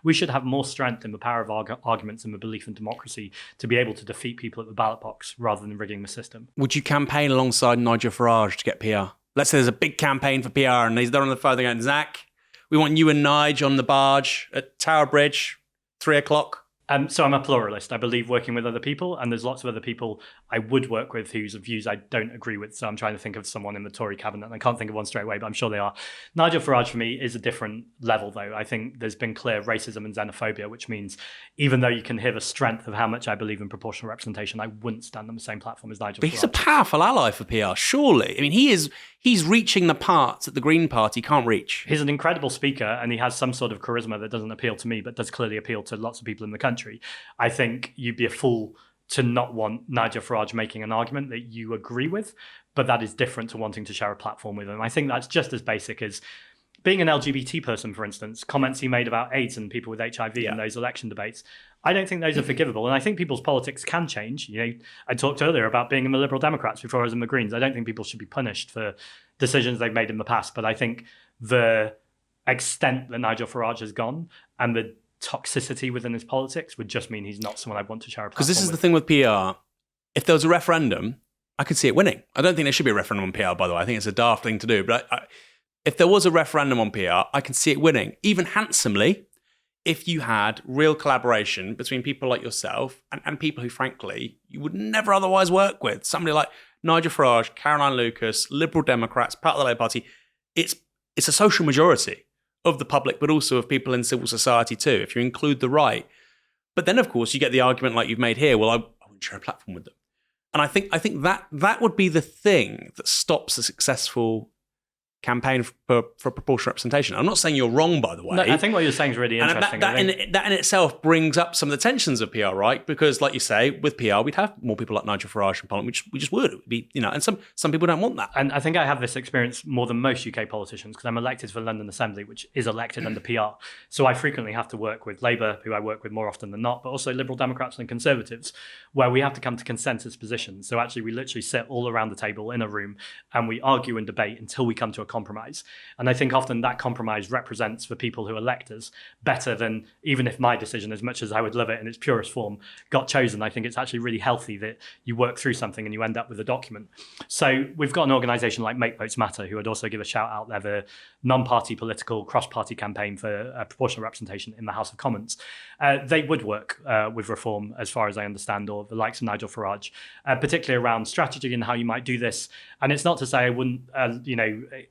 We should have more strength in the power of arguments and the belief in democracy to be able to defeat people at the ballot box rather than rigging the system. Would you campaign alongside Nigel Farage to get PR? Let's say there's a big campaign for PR and they're on the phone, they're going, Zack, we want you and Nige on the barge at Tower Bridge, 3:00. So I'm a pluralist. I believe working with other people, and there's lots of other people I would work with whose views I don't agree with. So I'm trying to think of someone in the Tory cabinet, and I can't think of one straight away, but I'm sure they are. Nigel Farage for me is a different level, though. I think there's been clear racism and xenophobia, which means even though you can hear the strength of how much I believe in proportional representation, I wouldn't stand on the same platform as Nigel Farage. But he's a powerful ally for PR, surely. I mean, he's reaching the parts that the Green Party can't reach. He's an incredible speaker, and he has some sort of charisma that doesn't appeal to me, but does clearly appeal to lots of people in the country. I think you'd be a fool to not want Nigel Farage making an argument that you agree with, but that is different to wanting to share a platform with him. I think that's just as basic as being an LGBT person, for instance, comments he made about AIDS and people with HIV in those election debates. I don't think those are forgivable. And I think people's politics can change. I talked earlier about being in the Liberal Democrats before I was in the Greens. I don't think people should be punished for decisions they've made in the past. But I think the extent that Nigel Farage has gone and the toxicity within his politics would just mean he's not someone I'd want to share a platform with. Because this is the thing with PR. If there was a referendum, I could see it winning. I don't think there should be a referendum on PR, by the way. I think it's a daft thing to do. But if there was a referendum on PR, I can see it winning, even handsomely, if you had real collaboration between people like yourself and people who, frankly, you would never otherwise work with. Somebody like Nigel Farage, Caroline Lucas, Liberal Democrats, part of the Labour Party. It's a social majority of the public, but also of people in civil society too, if you include the right. But then, of course, you get the argument like you've made here, well, I wouldn't share a platform with them. And I think that would be the thing that stops a successful campaign for proportional representation. I'm not saying you're wrong, by the way. No, I think what you're saying is really interesting. And that in itself brings up some of the tensions of PR, right? Because, like you say, with PR, we'd have more people like Nigel Farage in Parliament, which we just would. It would be, and some people don't want that. And I think I have this experience more than most UK politicians because I'm elected for London Assembly, which is elected under PR. So I frequently have to work with Labour, who I work with more often than not, but also Liberal Democrats and Conservatives, where we have to come to consensus positions. So actually, we literally sit all around the table in a room and we argue and debate until we come to a compromise. And I think often that compromise represents the people who elect us better than even if my decision, as much as I would love it in its purest form, got chosen. I think it's actually really healthy that you work through something and you end up with a document. So we've got an organisation like Make Votes Matter, who would also give a shout out. They're the non-party political cross-party campaign for proportional representation in the House of Commons. They would work with reform, as far as I understand, or the likes of Nigel Farage, particularly around strategy and how you might do this. And it's not to say I wouldn't,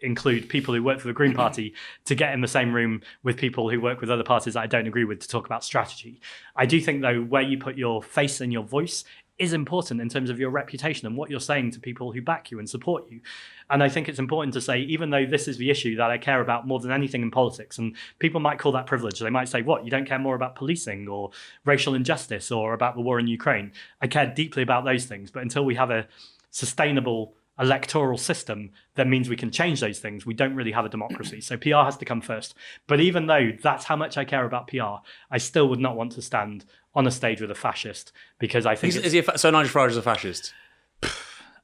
include people who work for the Green Party to get in the same room with people who work with other parties that I don't agree with to talk about strategy. I do think, though, where you put your face and your voice is important in terms of your reputation and what you're saying to people who back you and support you. And I think it's important to say, even though this is the issue that I care about more than anything in politics, and people might call that privilege. They might say, what, you don't care more about policing or racial injustice or about the war in Ukraine? I care deeply about those things. But until we have a sustainable electoral system that means we can change those things, we don't really have a democracy. So PR has to come first. But even though that's how much I care about PR, I still would not want to stand on a stage with a fascist, because I think... So Nigel Farage is a fascist?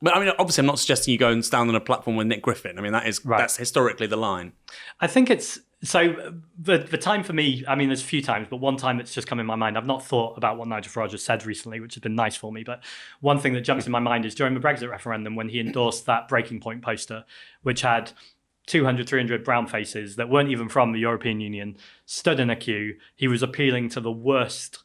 But I mean, obviously, I'm not suggesting you go and stand on a platform with Nick Griffin. I mean, that's historically the line. I think it's... So the time for me, I mean, there's a few times, but one time that's just come in my mind. I've not thought about what Nigel Farage has said recently, which has been nice for me. But one thing that jumps in my mind is during the Brexit referendum, when he endorsed that Breaking Point poster, which had 200, 300 brown faces that weren't even from the European Union, stood in a queue. He was appealing to the worst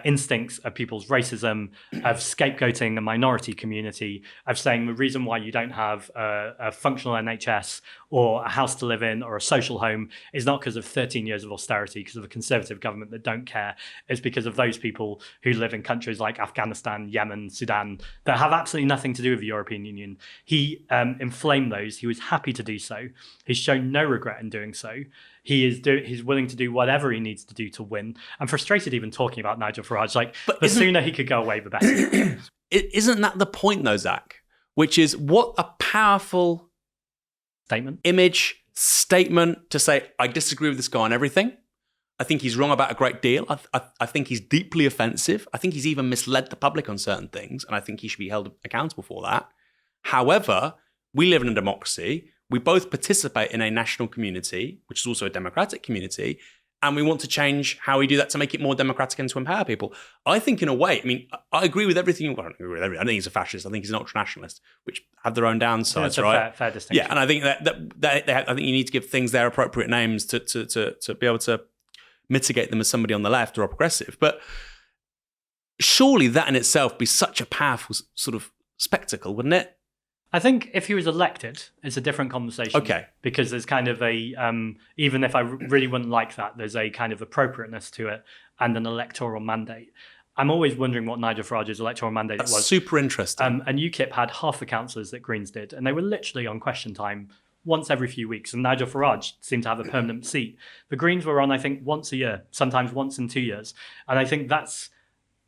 instincts of people's racism, of scapegoating a minority community, of saying the reason why you don't have a functional NHS or a house to live in or a social home is not because of 13 years of austerity, because of a conservative government that don't care. It's because of those people who live in countries like Afghanistan, Yemen, Sudan, that have absolutely nothing to do with the European Union. He inflamed those. He was happy to do so. He's shown no regret in doing so. He's willing to do whatever he needs to do to win. I'm frustrated even talking about Nigel Farage. Like, but the sooner he could go away, the better. Isn't that the point, though, Zach? Which is, what a powerful statement to say, I disagree with this guy on everything. I think he's wrong about a great deal. I think he's deeply offensive. I think he's even misled the public on certain things, and I think he should be held accountable for that. However, we live in a democracy. We both participate in a national community, which is also a democratic community, and we want to change how we do that to make it more democratic and to empower people. I think, in a way, I mean, I agree with everything. Well, I don't agree with everything. I think he's a fascist. I think he's an ultra-nationalist, which have their own downsides, That's right? a fair distinction. Yeah, and I think I think you need to give things their appropriate names to be able to mitigate them as somebody on the left or a progressive. But surely that in itself be such a powerful sort of spectacle, wouldn't it? I think if he was elected, it's a different conversation. Okay. Because there's kind of a, even if I really wouldn't like that, there's a kind of appropriateness to it and an electoral mandate. I'm always wondering what Nigel Farage's electoral mandate That's was. super interesting. And UKIP had half the councillors that Greens did, and they were literally on question time once every few weeks, and Nigel Farage seemed to have a permanent seat. The Greens were on, I think, once a year, sometimes once in 2 years. And I think that's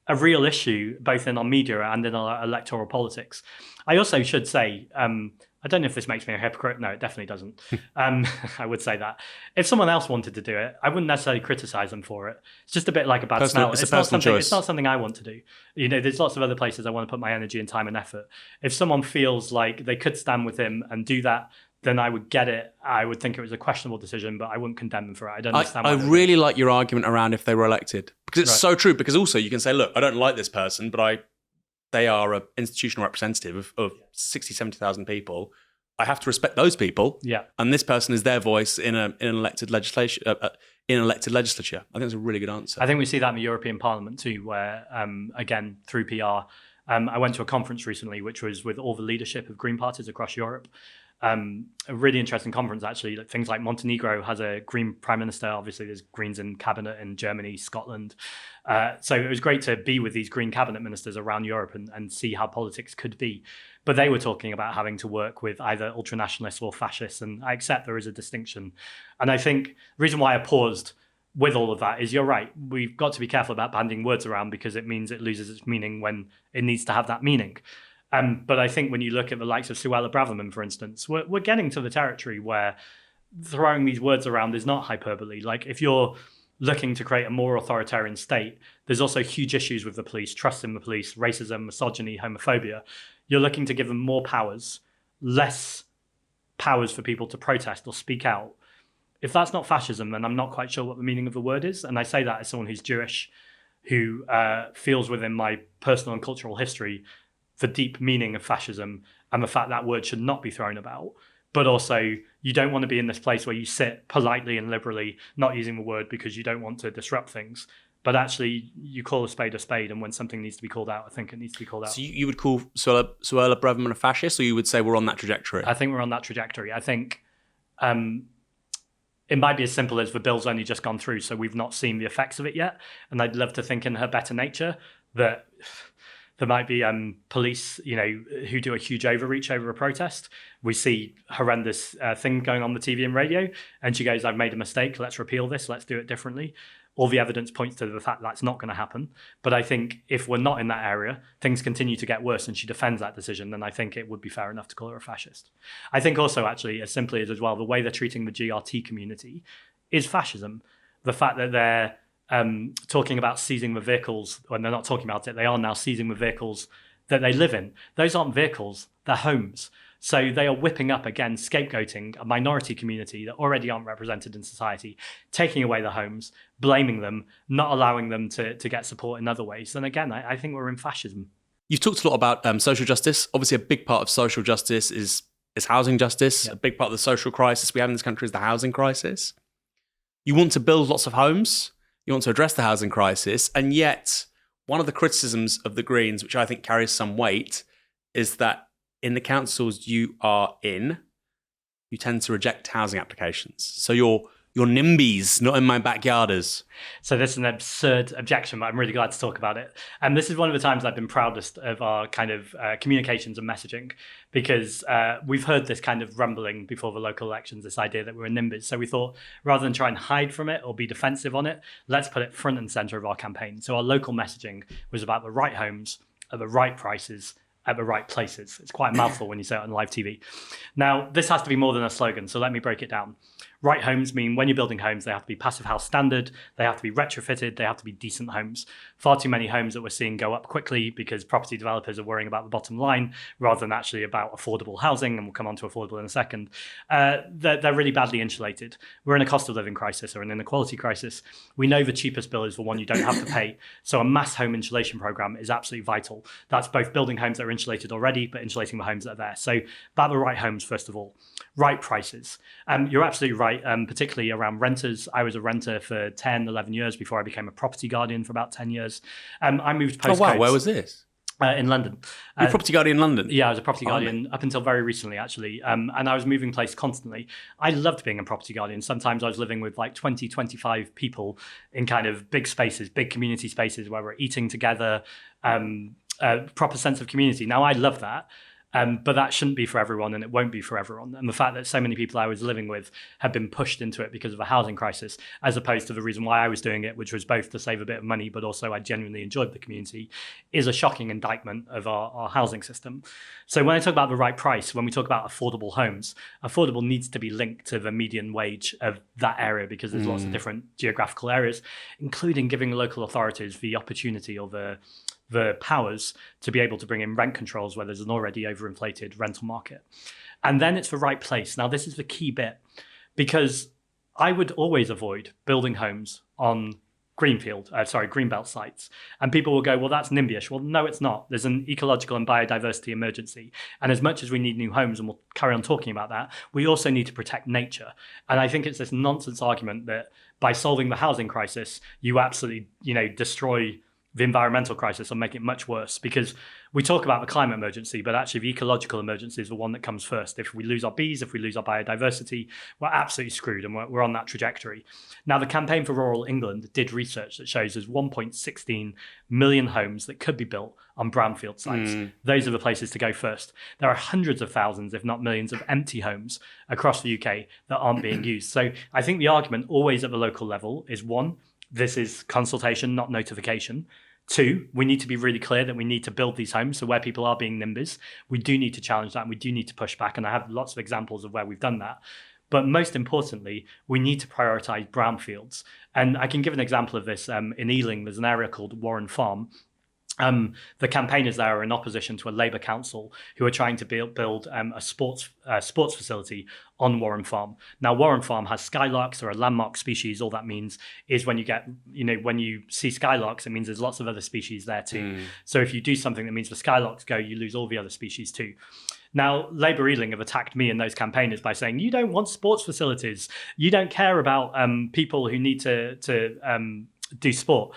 a real issue, both in our media and in our electoral politics. I also should say, I don't know if this makes me a hypocrite. No, it definitely doesn't. I would say that. If someone else wanted to do it, I wouldn't necessarily criticize them for it. It's just a bit like a bad smell. It's a personal choice. It's not something I want to do. You know, there's lots of other places I want to put my energy and time and effort. If someone feels like they could stand with him and do that, then I would get it. I would think it was a questionable decision, but I wouldn't condemn them for it. I don't understand why. I really like your argument around if they were elected, because it's so true. Because also you can say, look, I don't like this person, but they are an institutional representative of 60, 70,000 people. I have to respect those people. Yeah. And this person is their voice in an elected legislature. I think that's a really good answer. I think we see that in the European Parliament too, where, again, through PR, I went to a conference recently, which was with all the leadership of Green parties across Europe. A really interesting conference, actually. Things like Montenegro has a Green prime minister. Obviously, there's Greens in cabinet in Germany, Scotland. So it was great to be with these Green cabinet ministers around Europe and see how politics could be. But they were talking about having to work with either ultranationalists or fascists. And I accept there is a distinction. And I think the reason why I paused with all of that is, you're right. We've got to be careful about banding words around, because it means it loses its meaning when it needs to have that meaning. But I think when you look at the likes of Suella Braverman, for instance, we're getting to the territory where throwing these words around is not hyperbole. Like, if you're looking to create a more authoritarian state, there's also huge issues with the police, trust in the police, racism, misogyny, homophobia. You're looking to give them more powers, less powers for people to protest or speak out. If that's not fascism, then I'm not quite sure what the meaning of the word is. And I say that as someone who's Jewish, who feels within my personal and cultural history the deep meaning of fascism and the fact that word should not be thrown about. But also, you don't want to be in this place where you sit politely and liberally, not using the word because you don't want to disrupt things. But actually, you call a spade, and when something needs to be called out, I think it needs to be called out. So you would call Suella Braverman a fascist, or you would say we're on that trajectory? I think we're on that trajectory. I think it might be as simple as the bill's only just gone through, so we've not seen the effects of it yet. And I'd love to think, in her better nature, that there might be police, who do a huge overreach over a protest. We see horrendous things going on the TV and radio, and she goes, I've made a mistake, let's repeal this, let's do it differently. All the evidence points to the fact that's not going to happen. But I think if we're not in that area, things continue to get worse, and she defends that decision, then I think it would be fair enough to call her a fascist. I think also, actually, as simply as well, the way they're treating the GRT community is fascism. The fact that they're talking about seizing the vehicles, when they're not talking about it, they are now seizing the vehicles that they live in. Those aren't vehicles, they're homes. So they are whipping up, again, scapegoating a minority community that already aren't represented in society, taking away the homes, blaming them, not allowing them to get support in other ways. And again, I think we're in fascism. You've talked a lot about social justice. Obviously, a big part of social justice is housing justice. Yep. A big part of the social crisis we have in this country is the housing crisis. You want to build lots of homes. you want to address the housing crisis, and yet one of the criticisms of the Greens, which I think carries some weight, is that in the councils you are in, you tend to reject housing applications. So you're NIMBYs, not in my backyarders. So this is an absurd objection, but I'm really glad to talk about it. And this is one of the times I've been proudest of our kind of communications and messaging, because we've heard this kind of rumbling before the local elections, this idea that we're in NIMBYs. So we thought, rather than try and hide from it or be defensive on it, let's put it front and center of our campaign. So our local messaging was about the right homes at the right prices at the right places. It's quite a mouthful when you say it on live TV. Now, this has to be more than a slogan, so let me break it down. Right homes mean when you're building homes, they have to be passive house standard, they have to be retrofitted, they have to be decent homes. Far too many homes that we're seeing go up quickly because property developers are worrying about the bottom line rather than actually about affordable housing, and we'll come on to affordable in a second. They're really badly insulated. We're in a cost of living crisis or an inequality crisis. We know the cheapest bill is the one you don't have to pay. So a mass home insulation program is absolutely vital. That's both building homes that are insulated already, but insulating the homes that are there. So about the right homes, first of all. Right prices. You're absolutely right, particularly around renters. I was a renter for 10, 11 years before I became a property guardian for about 10 years. I moved postcodes. Oh, wow. Where was this? In London. You're a property guardian in London? Yeah, I was a property guardian up until very recently, actually. And I was moving place constantly. I loved being a property guardian. Sometimes I was living with like 20, 25 people in kind of big spaces, big community spaces where we're eating together, a proper sense of community. Now, I love that. But that shouldn't be for everyone, and it won't be for everyone. And the fact that so many people I was living with have been pushed into it because of a housing crisis, as opposed to the reason why I was doing it, which was both to save a bit of money, but also I genuinely enjoyed the community, is a shocking indictment of our housing system. So when I talk about the right price, when we talk about affordable homes, affordable needs to be linked to the median wage of that area, because there's lots of different geographical areas, including giving local authorities the opportunity or the powers to be able to bring in rent controls where there's an already overinflated rental market. And then it's the right place. Now, this is the key bit, because I would always avoid building homes on greenbelt sites. And people will go, well, that's NIMBY-ish. Well, no, it's not. There's an ecological and biodiversity emergency. And as much as we need new homes, and we'll carry on talking about that, we also need to protect nature. And I think it's this nonsense argument that by solving the housing crisis, you absolutely, destroy the environmental crisis or make it much worse, because we talk about the climate emergency, but actually the ecological emergency is the one that comes first. If we lose our bees, if we lose our biodiversity, we're absolutely screwed, and we're on that trajectory. Now, the Campaign for Rural England did research that shows there's 1.16 million homes that could be built on brownfield sites. Those are the places to go first. There are hundreds of thousands, if not millions, of empty homes across the UK that aren't being used. So I think the argument always at the local level is, one, this is consultation, not notification. Two, we need to be really clear that we need to build these homes. So where people are being NIMBYs, we do need to challenge that, and we do need to push back. And I have lots of examples of where we've done that. But most importantly, we need to prioritise brownfields. And I can give an example of this. In Ealing, there's an area called Warren Farm. The campaigners there are in opposition to a Labour council who are trying to build a sports facility on Warren Farm. Now, Warren Farm has skylarks, or a landmark species. All that means is when you see skylarks, it means there's lots of other species there too. So if you do something that means the skylarks go, you lose all the other species too. Now, Labour Ealing have attacked me and those campaigners by saying, you don't want sports facilities. You don't care about people who need to do sport.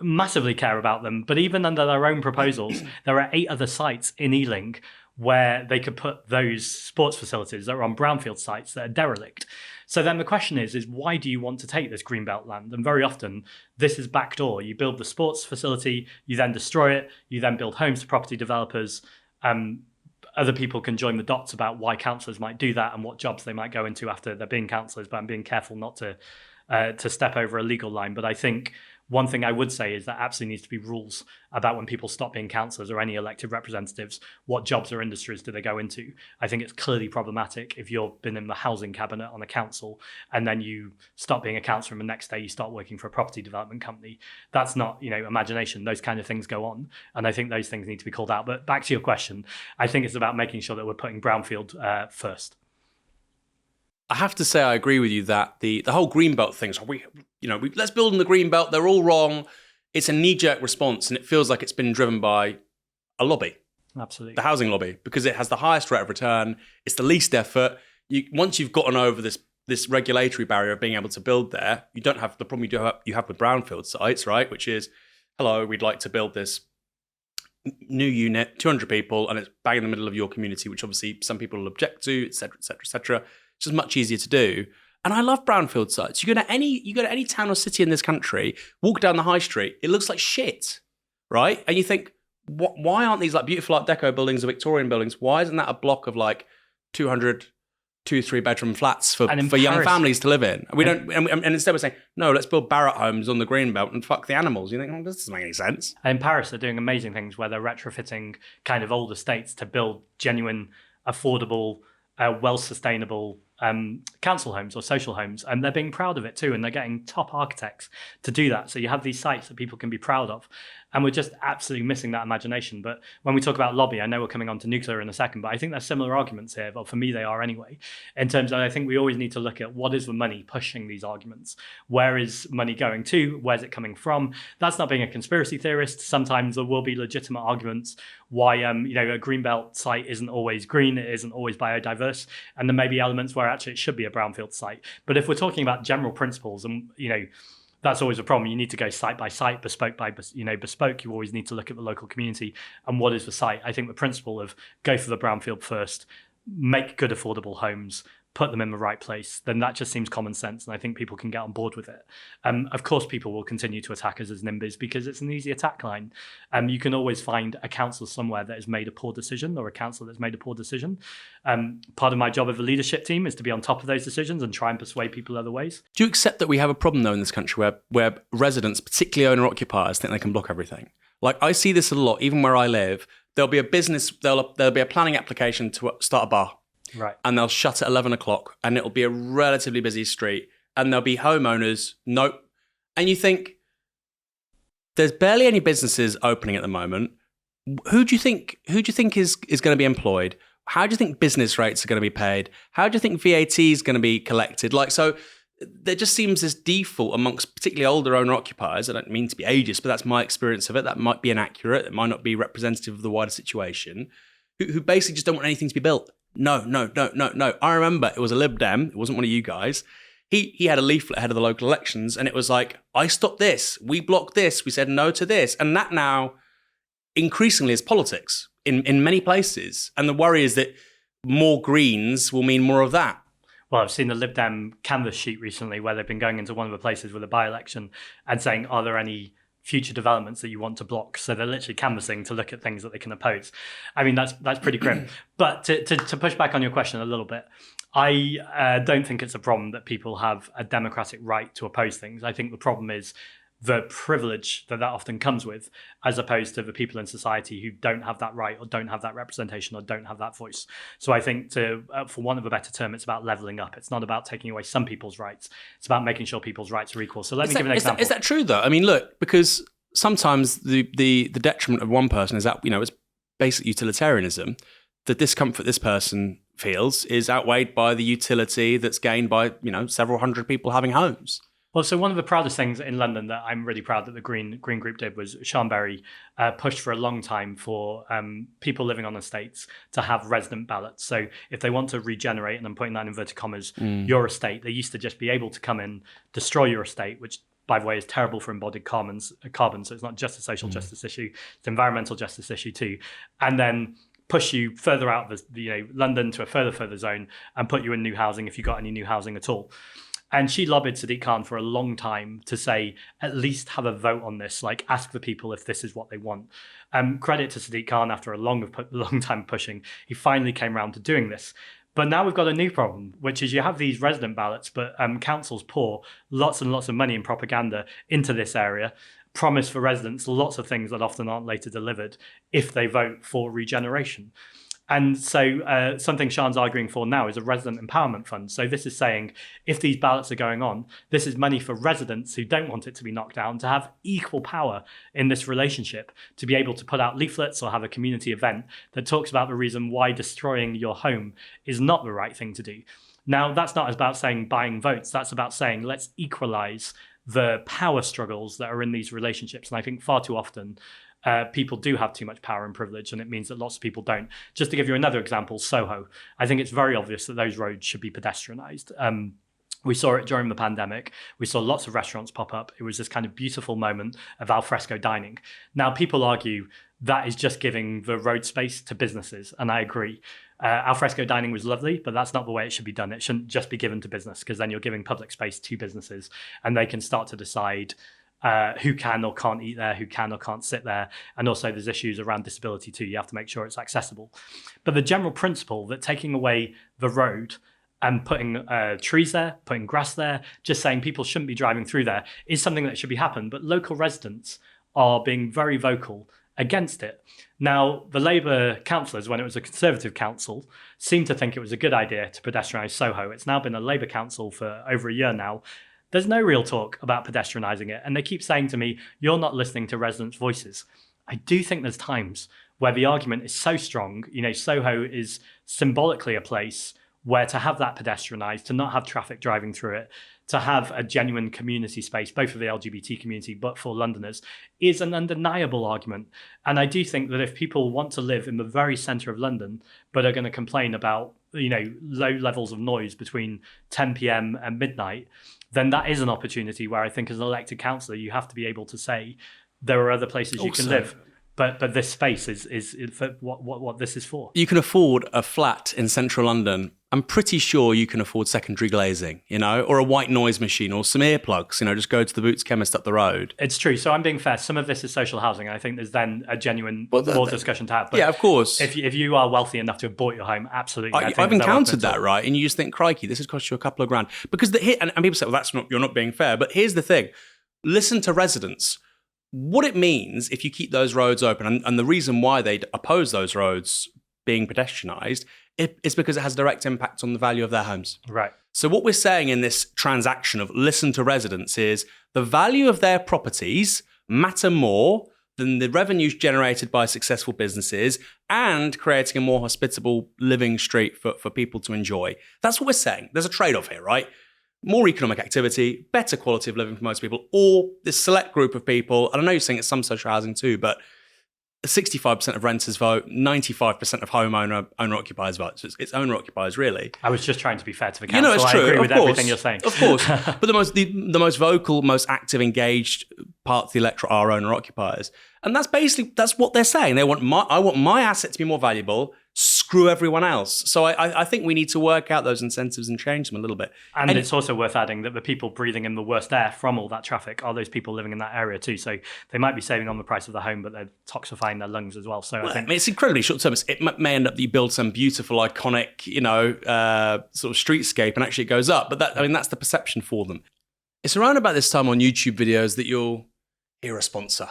Massively care about them, but even under their own proposals, there are 8 other sites in Ealing where they could put those sports facilities that are on brownfield sites that are derelict. So then the question is why do you want to take this greenbelt land? And very often this is backdoor. You build the sports facility, you then destroy it, you then build homes to property developers. Other people can join the dots about why councillors might do that and what jobs they might go into after they're being councillors, but I'm being careful not to step over a legal line. But I think one thing I would say is that absolutely needs to be rules about when people stop being councillors or any elected representatives, what jobs or industries do they go into? I think it's clearly problematic if you've been in the housing cabinet on a council and then you stop being a councillor and the next day you start working for a property development company. That's not, imagination. Those kind of things go on. And I think those things need to be called out. But back to your question, I think it's about making sure that we're putting brownfield first. I have to say I agree with you that the whole greenbelt thing, so let's build in the greenbelt, they're all wrong. It's a knee-jerk response, and it feels like it's been driven by a lobby. Absolutely. The housing lobby, because it has the highest rate of return, it's the least effort. Once you've gotten over this this regulatory barrier of being able to build there. You don't have the problem you have with brownfield sites, right? Which is, hello, we'd like to build this new unit, 200 people, and it's bang in the middle of your community, which obviously some people will object to, et cetera, et cetera, et cetera. It's just much easier to do. And I love brownfield sites. You go to any town or city in this country, walk down the high street, it looks like shit, right? And you think, why aren't these like beautiful Art Deco buildings or Victorian buildings? Why isn't that a block of like 200, 3-bedroom flats for young families to live in? We don't, and instead we're saying, no, let's build Barratt homes on the greenbelt and fuck the animals. You think, oh, this doesn't make any sense. And in Paris, they're doing amazing things where they're retrofitting kind of old estates to build genuine, affordable, well-sustainable council homes or social homes, and they're being proud of it too, and they're getting top architects to do that. So you have these sites that people can be proud of, and we're just absolutely missing that imagination. But when we talk about lobby, I know we're coming on to nuclear in a second, but I think there's similar arguments here. But for me, they are anyway. In terms of, I think we always need to look at what is the money pushing these arguments. Where is money going to? Where's it coming from? That's not being a conspiracy theorist. Sometimes there will be legitimate arguments why a greenbelt site isn't always green, it isn't always biodiverse, and there may be elements where actually it should be a brownfield site. But if we're talking about general principles, and that's always a problem. You need to go site by site, bespoke by bespoke. You always need to look at the local community and what is the site. I think the principle of go for the brownfield first, make good affordable homes, put them in the right place, then that just seems common sense, and I think people can get on board with it. Of course, people will continue to attack us as NIMBYs because it's an easy attack line. You can always find a council somewhere that has made a poor decision, or a council that's made a poor decision. Part of my job of the leadership team is to be on top of those decisions and try and persuade people other ways. Do you accept that we have a problem, though, in this country where residents, particularly owner-occupiers, think they can block everything? Like, I see this a lot, even where I live. There'll be a business, there'll be a planning application to start a bar. Right. And they'll shut at 11 o'clock and it'll be a relatively busy street and there'll be homeowners. Nope. And you think there's barely any businesses opening at the moment. Who do you think is going to be employed? How do you think business rates are going to be paid? How do you think VAT is going to be collected? So there just seems this default amongst particularly older owner occupiers. I don't mean to be ageist, but that's my experience of it. That might be inaccurate. It might not be representative of the wider situation, who basically just don't want anything to be built. No. I remember it was a Lib Dem. It wasn't one of you guys. He had a leaflet ahead of the local elections, and it was like, I stopped this. We blocked this. We said no to this. And that now increasingly is politics in many places. And the worry is that more Greens will mean more of that. Well, I've seen the Lib Dem canvas sheet recently where they've been going into one of the places with a by-election and saying, are there any future developments that you want to block? So they're literally canvassing to look at things that they can oppose. I mean, that's pretty grim. But to push back on your question a little bit, I don't think it's a problem that people have a democratic right to oppose things. I think the problem is the privilege that often comes with, as opposed to the people in society who don't have that right or don't have that representation or don't have that voice. So I think for want of a better term, it's about leveling up. It's not about taking away some people's rights. It's about making sure people's rights are equal. So let me give an example. Is that true though? I mean, look, because sometimes the detriment of one person is that, it's basic utilitarianism. The discomfort this person feels is outweighed by the utility that's gained by, several hundred people having homes. Well, so one of the proudest things in London that I'm really proud that the Green Group did was Sean Berry pushed for a long time for people living on estates to have resident ballots. So if they want to regenerate, and I'm putting that in inverted commas, your estate, they used to just be able to come in, destroy your estate, which, by the way, is terrible for embodied carbon. So it's not just a social justice issue, it's an environmental justice issue too. And then push you further out of London to a further zone and put you in new housing if you got any new housing at all. And she lobbied Sadiq Khan for a long time to say, at least have a vote on this, like ask the people if this is what they want. Credit to Sadiq Khan, after a long time pushing, he finally came around to doing this. But now we've got a new problem, which is you have these resident ballots, but councils pour lots and lots of money and propaganda into this area, promise for residents lots of things that often aren't later delivered if they vote for regeneration. And so something Sean's arguing for now is a resident empowerment fund. So this is saying, if these ballots are going on, this is money for residents who don't want it to be knocked down to have equal power in this relationship, to be able to put out leaflets or have a community event that talks about the reason why destroying your home is not the right thing to do. Now, that's not about saying buying votes. That's about saying, let's equalize the power struggles that are in these relationships. And I think far too often, people do have too much power and privilege, and it means that lots of people don't. Just to give you another example, Soho. I think it's very obvious that those roads should be pedestrianised. We saw it during the pandemic. We saw lots of restaurants pop up. It was this kind of beautiful moment of al fresco dining. Now, people argue that is just giving the road space to businesses, and I agree. Al fresco dining was lovely, but that's not the way it should be done. It shouldn't just be given to business, because then you're giving public space to businesses, and they can start to decide who can or can't eat there, who can or can't sit there. And also there's issues around disability too. You have to make sure it's accessible. But the general principle that taking away the road and putting trees there, putting grass there, just saying people shouldn't be driving through there is something that should be happening. But local residents are being very vocal against it. Now, the Labour councillors, when it was a Conservative council, seemed to think it was a good idea to pedestrianise Soho. It's now been a Labour council for over a year now. There's no real talk about pedestrianising it. And they keep saying to me, you're not listening to residents' voices. I do think there's times where the argument is so strong. Soho is symbolically a place where to have that pedestrianised, to not have traffic driving through it, to have a genuine community space, both for the LGBT community, but for Londoners, is an undeniable argument. And I do think that if people want to live in the very centre of London, but are going to complain about, low levels of noise between 10 p.m. and midnight, then that is an opportunity where I think as an elected councillor, you have to be able to say, there are other places you can live. But this space is for what this is for. You can afford a flat in central London. I'm pretty sure you can afford secondary glazing, or a white noise machine or some earplugs, just go to the Boots chemist up the road. It's true. So I'm being fair. Some of this is social housing. I think there's then a genuine more discussion to have. But yeah, of course. If you are wealthy enough to have bought your home, absolutely. I've encountered that, right? And you just think, crikey, this has cost you a couple of grand. Because and people say, well, you're not being fair. But here's the thing. Listen to residents. What it means if you keep those roads open, and the reason why they oppose those roads being pedestrianised is because it has a direct impact on the value of their homes. Right. So what we're saying in this transaction of listen to residents is the value of their properties matter more than the revenues generated by successful businesses and creating a more hospitable living street for people to enjoy. That's what we're saying. There's a trade-off here, right? More economic activity, better quality of living for most people, or this select group of people, and I know you're saying it's some social housing too, but 65% of renters vote, 95% of owner-occupiers vote. So it's owner-occupiers, really. I was just trying to be fair to the council. It's true. I agree with everything you're saying. Of course. But the most vocal, most active, engaged part of the electorate are owner-occupiers. And that's what they're saying. I want my asset to be more valuable. Screw everyone else. So I think we need to work out those incentives and change them a little bit. And it's also worth adding that the people breathing in the worst air from all that traffic are those people living in that area too. So they might be saving on the price of the home, but they're toxifying their lungs as well. So I think it's incredibly short term. It may end up that you build some beautiful, iconic, sort of streetscape, and actually it goes up. But that's the perception for them. It's around about this time on YouTube videos that you'll hear a sponsor.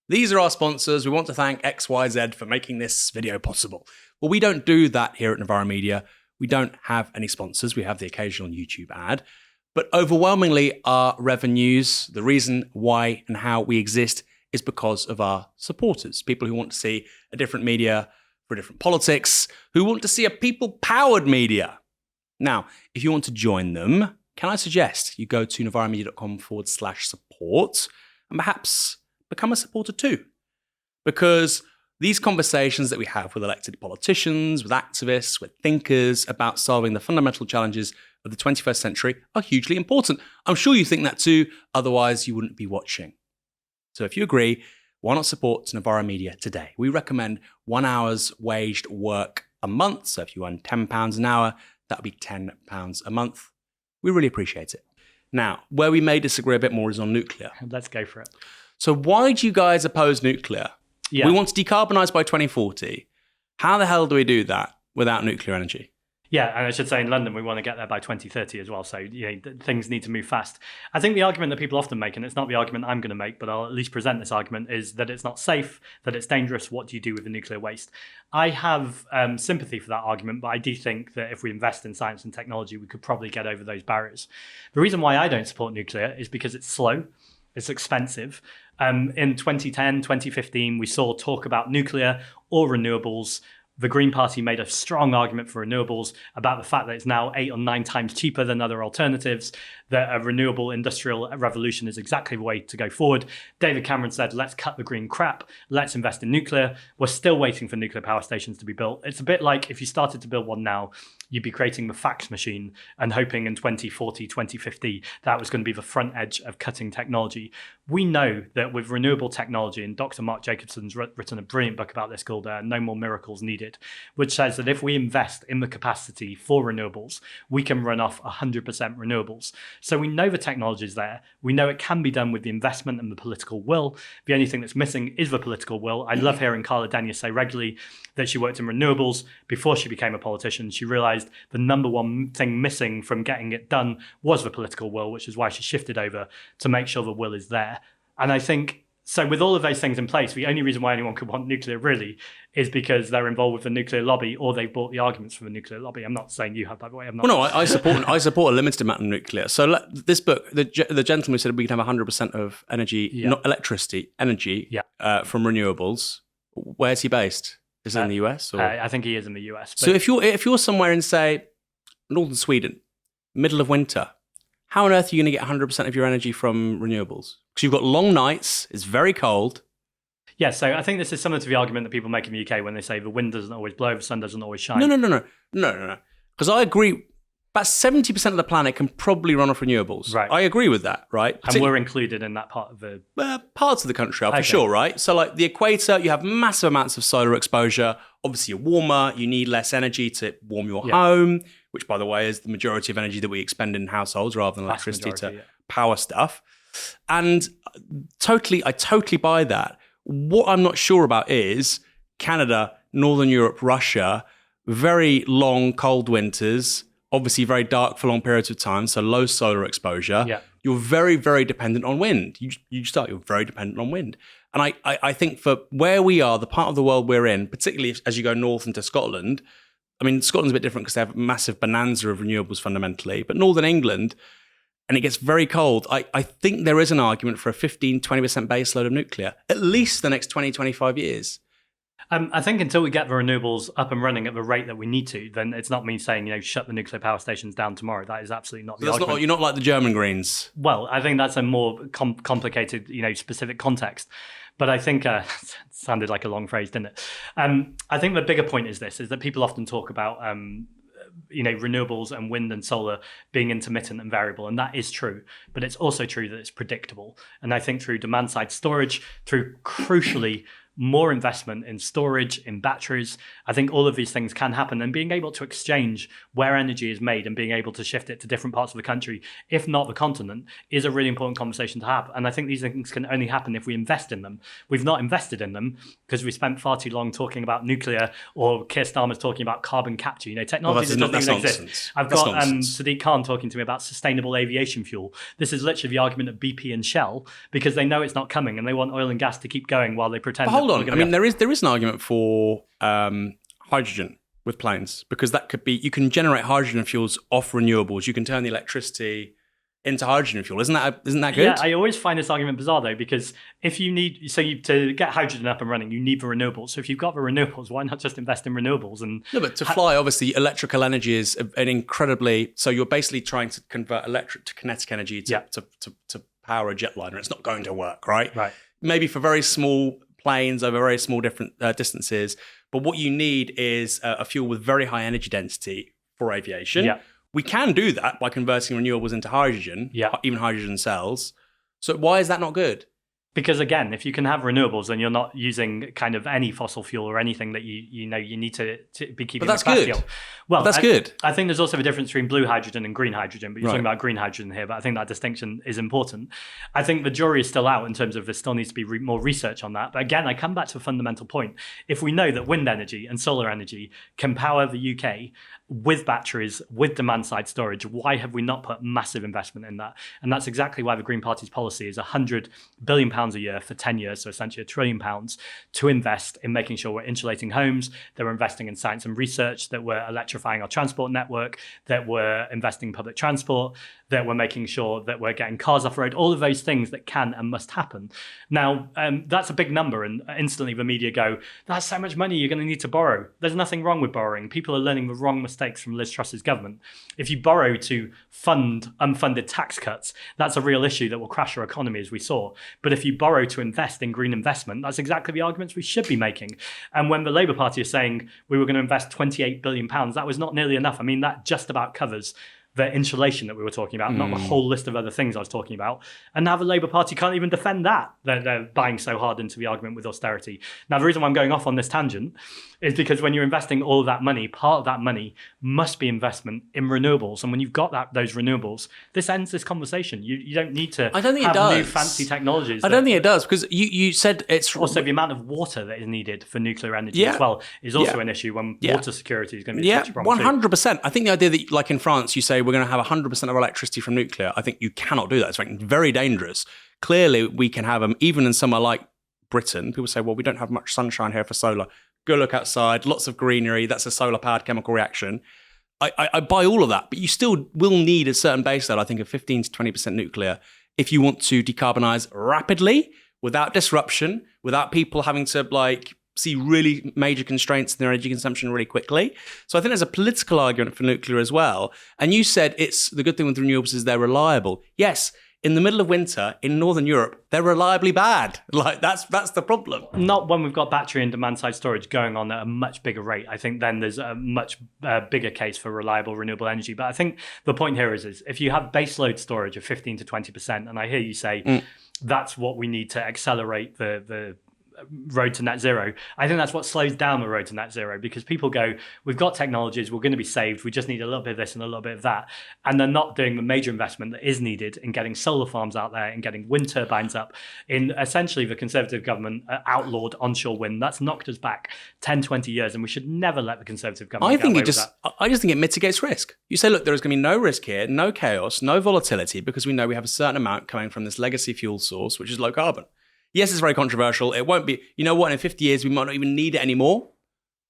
These are our sponsors. We want to thank XYZ for making this video possible. Well, we don't do that here at Novara Media. We don't have any sponsors. We have the occasional YouTube ad. But overwhelmingly, our revenues, the reason why and how we exist is because of our supporters, people who want to see a different media for a different politics, who want to see a people-powered media. Now, if you want to join them, can I suggest you go to novaramedia.com/support and perhaps become a supporter too? Because these conversations that we have with elected politicians, with activists, with thinkers about solving the fundamental challenges of the 21st century are hugely important. I'm sure you think that too, otherwise you wouldn't be watching. So if you agree, why not support Novara Media today? We recommend 1 hour's waged work a month. So if you earn £10 an hour, that would be £10 a month. We really appreciate it. Now, where we may disagree a bit more is on nuclear. Let's go for it. So why do you guys oppose nuclear? Yeah. We want to decarbonise by 2040. How the hell do we do that without nuclear energy? Yeah, and I should say in London, we want to get there by 2030 as well. So things need to move fast. I think the argument that people often make, and it's not the argument I'm going to make, but I'll at least present this argument, is that it's not safe, that it's dangerous. What do you do with the nuclear waste? I have sympathy for that argument, but I do think that if we invest in science and technology, we could probably get over those barriers. The reason why I don't support nuclear is because it's slow. It's expensive. In 2010, 2015, we saw talk about nuclear or renewables The Green Party made a strong argument for renewables about the fact that it's now 8 or 9 times cheaper than other alternatives, that a renewable industrial revolution is exactly the way to go forward. David Cameron said, let's cut the green crap, let's invest in nuclear. We're still waiting for nuclear power stations to be built. It's a bit like if you started to build one now, you'd be creating the fax machine and hoping in 2040, 2050, that was going to be the front edge of cutting technology. We know that with renewable technology, and Dr. Mark Jacobson's written a brilliant book about this called No More Miracles Needed, which says that if we invest in the capacity for renewables, we can run off 100% renewables. So we know the technology is there. We know it can be done with the investment and the political will. The only thing that's missing is the political will. I love hearing Carla Denius say regularly that she worked in renewables before she became a politician. She realized the number one thing missing from getting it done was the political will, which is why she shifted over to make sure the will is there. And I think, so with all of those things in place, the only reason why anyone could want nuclear really is because they're involved with the nuclear lobby or they've bought the arguments for the nuclear lobby. I'm not saying you have, by the way. I'm not. Well, no, I support a limited amount of nuclear. So this book, the gentleman who said we can have 100% of energy, not electricity, energy from renewables. Where's he based? Is it in the US? Or? I think he is in the US. So if you're somewhere in, say, northern Sweden, middle of winter, how on earth are you going to get 100% of your energy from renewables? Because you've got long nights, it's very cold. Yeah, so I think this is similar to the argument that people make in the UK when they say the wind doesn't always blow, the sun doesn't always shine. No. Because I agree, about 70% of the planet can probably run off renewables. Right. I agree with that, right? And we're included in that part of the... parts of the country are, for sure, right? So like the equator, you have massive amounts of solar exposure. Obviously, you're warmer, you need less energy to warm your home, which, by the way, is the majority of energy that we expend in households rather than electricity to power stuff. And I totally buy that. What I'm not sure about is Canada, Northern Europe, Russia, very long, cold winters, obviously very dark for long periods of time, so low solar exposure. Yeah. You're very, very dependent on wind. You're very dependent on wind. And I think for where we are, the part of the world we're in, particularly as you go north into Scotland, I mean, Scotland's a bit different because they have a massive bonanza of renewables fundamentally, but Northern England, and it gets very cold, I think there is an argument for a 15-20% base load of nuclear, at least the next 20-25 years. I think until we get the renewables up and running at the rate that we need to, then it's not me saying, shut the nuclear power stations down tomorrow. That is absolutely not the argument. You're not like the German Greens. Well, I think that's a more complicated, specific context. But I think it sounded like a long phrase, didn't it? I think the bigger point is that people often talk about renewables and wind and solar being intermittent and variable, and that is true, but it's also true that it's predictable. And I think through demand side storage, through crucially more investment in storage, in batteries, I think all of these things can happen, and being able to exchange where energy is made and being able to shift it to different parts of the country, if not the continent, is a really important conversation to have. And I think these things can only happen if we invest in them. We've not invested in them because we spent far too long talking about nuclear, or Keir Starmer's talking about carbon capture, technology that doesn't even exist. I've got Sadiq Khan talking to me about sustainable aviation fuel. This is literally the argument of BP and Shell, because they know it's not coming and they want oil and gas to keep going while they pretend. Hold on. I mean, there is an argument for hydrogen with planes, because that could be, you can generate hydrogen fuels off renewables. You can turn the electricity into hydrogen fuel. Isn't that good? Yeah, I always find this argument bizarre though, because if you need, to get hydrogen up and running, you need the renewables. So if you've got the renewables, why not just invest in renewables? And no, but to fly, obviously, electrical energy is an incredibly, so you're basically trying to convert electric to kinetic energy to power a jetliner. It's not going to work, right? Right. Maybe for very small planes over very small different distances. But what you need is a fuel with very high energy density for aviation. Yeah. We can do that by converting renewables into hydrogen, even hydrogen cells. So why is that not good? Because again, if you can have renewables, then you're not using kind of any fossil fuel or anything that you need to be keeping. But that's good. Well, that's good. I think there's also a difference between blue hydrogen and green hydrogen, but you're talking about green hydrogen here, but I think that distinction is important. I think the jury is still out in terms of there still needs to be more research on that. But again, I come back to a fundamental point. If we know that wind energy and solar energy can power the UK with batteries, with demand-side storage. Why have we not put massive investment in that? And that's exactly why the Green Party's policy is £100 billion a year for 10 years, so essentially £1 trillion, to invest in making sure we're insulating homes, that we're investing in science and research, that we're electrifying our transport network, that we're investing in public transport, that we're making sure that we're getting cars off road, all of those things that can and must happen. Now, that's a big number, and instantly the media go, that's so much money, you're going to need to borrow. There's nothing wrong with borrowing. People are learning the wrong mistakes from Liz Truss's government. If you borrow to fund unfunded tax cuts, that's a real issue that will crash our economy, as we saw. But if you borrow to invest in green investment, that's exactly the arguments we should be making. And when the Labour Party is saying we were going to invest £28 billion, that was not nearly enough. I mean, that just about covers the insulation that we were talking about, not the whole list of other things I was talking about. And now the Labour Party can't even defend that. They're buying so hard into the argument with austerity. Now, the reason why I'm going off on this tangent is because when you're investing all of that money, part of that money must be investment in renewables. And when you've got those renewables, this ends this conversation. You don't need to I don't think have it does. new fancy technologies. I don't think it does, because you said it's... Also, the amount of water that is needed for nuclear energy as well is also an issue when water security is going to be a huge problem. 100%. I think the idea that, like in France, you say we're going to have 100% of electricity from nuclear, I think you cannot do that. It's very dangerous. Clearly, we can have them, even in somewhere like Britain. People say, well, we don't have much sunshine here for solar. Go look outside, lots of greenery. That's a solar-powered chemical reaction. I buy all of that, but you still will need a certain base load, I think, of 15 to 20% nuclear if you want to decarbonize rapidly, without disruption, without people having to see really major constraints in their energy consumption really quickly. So I think there's a political argument for nuclear as well. And you said it's the good thing with renewables is they're reliable. Yes, in the middle of winter in Northern Europe, they're reliably bad. That's the problem. Not when we've got battery and demand side storage going on at a much bigger rate. I think then there's a much bigger case for reliable renewable energy. But I think the point here is if you have baseload storage of 15 to 20%, and I hear you say that's what we need to accelerate the road to net zero. I think that's what slows down the road to net zero, because people go, we've got technologies, we're going to be saved, we just need a little bit of this and a little bit of that. And they're not doing the major investment that is needed in getting solar farms out there and getting wind turbines up. In essentially, the Conservative government outlawed onshore wind. That's knocked us back 10, 20 years, and we should never let the Conservative government I just think it mitigates risk. You say, look, there is going to be no risk here, no chaos, no volatility, because we know we have a certain amount coming from this legacy fuel source, which is low carbon. Yes, it's very controversial. It won't be, you know what, in 50 years, we might not even need it anymore.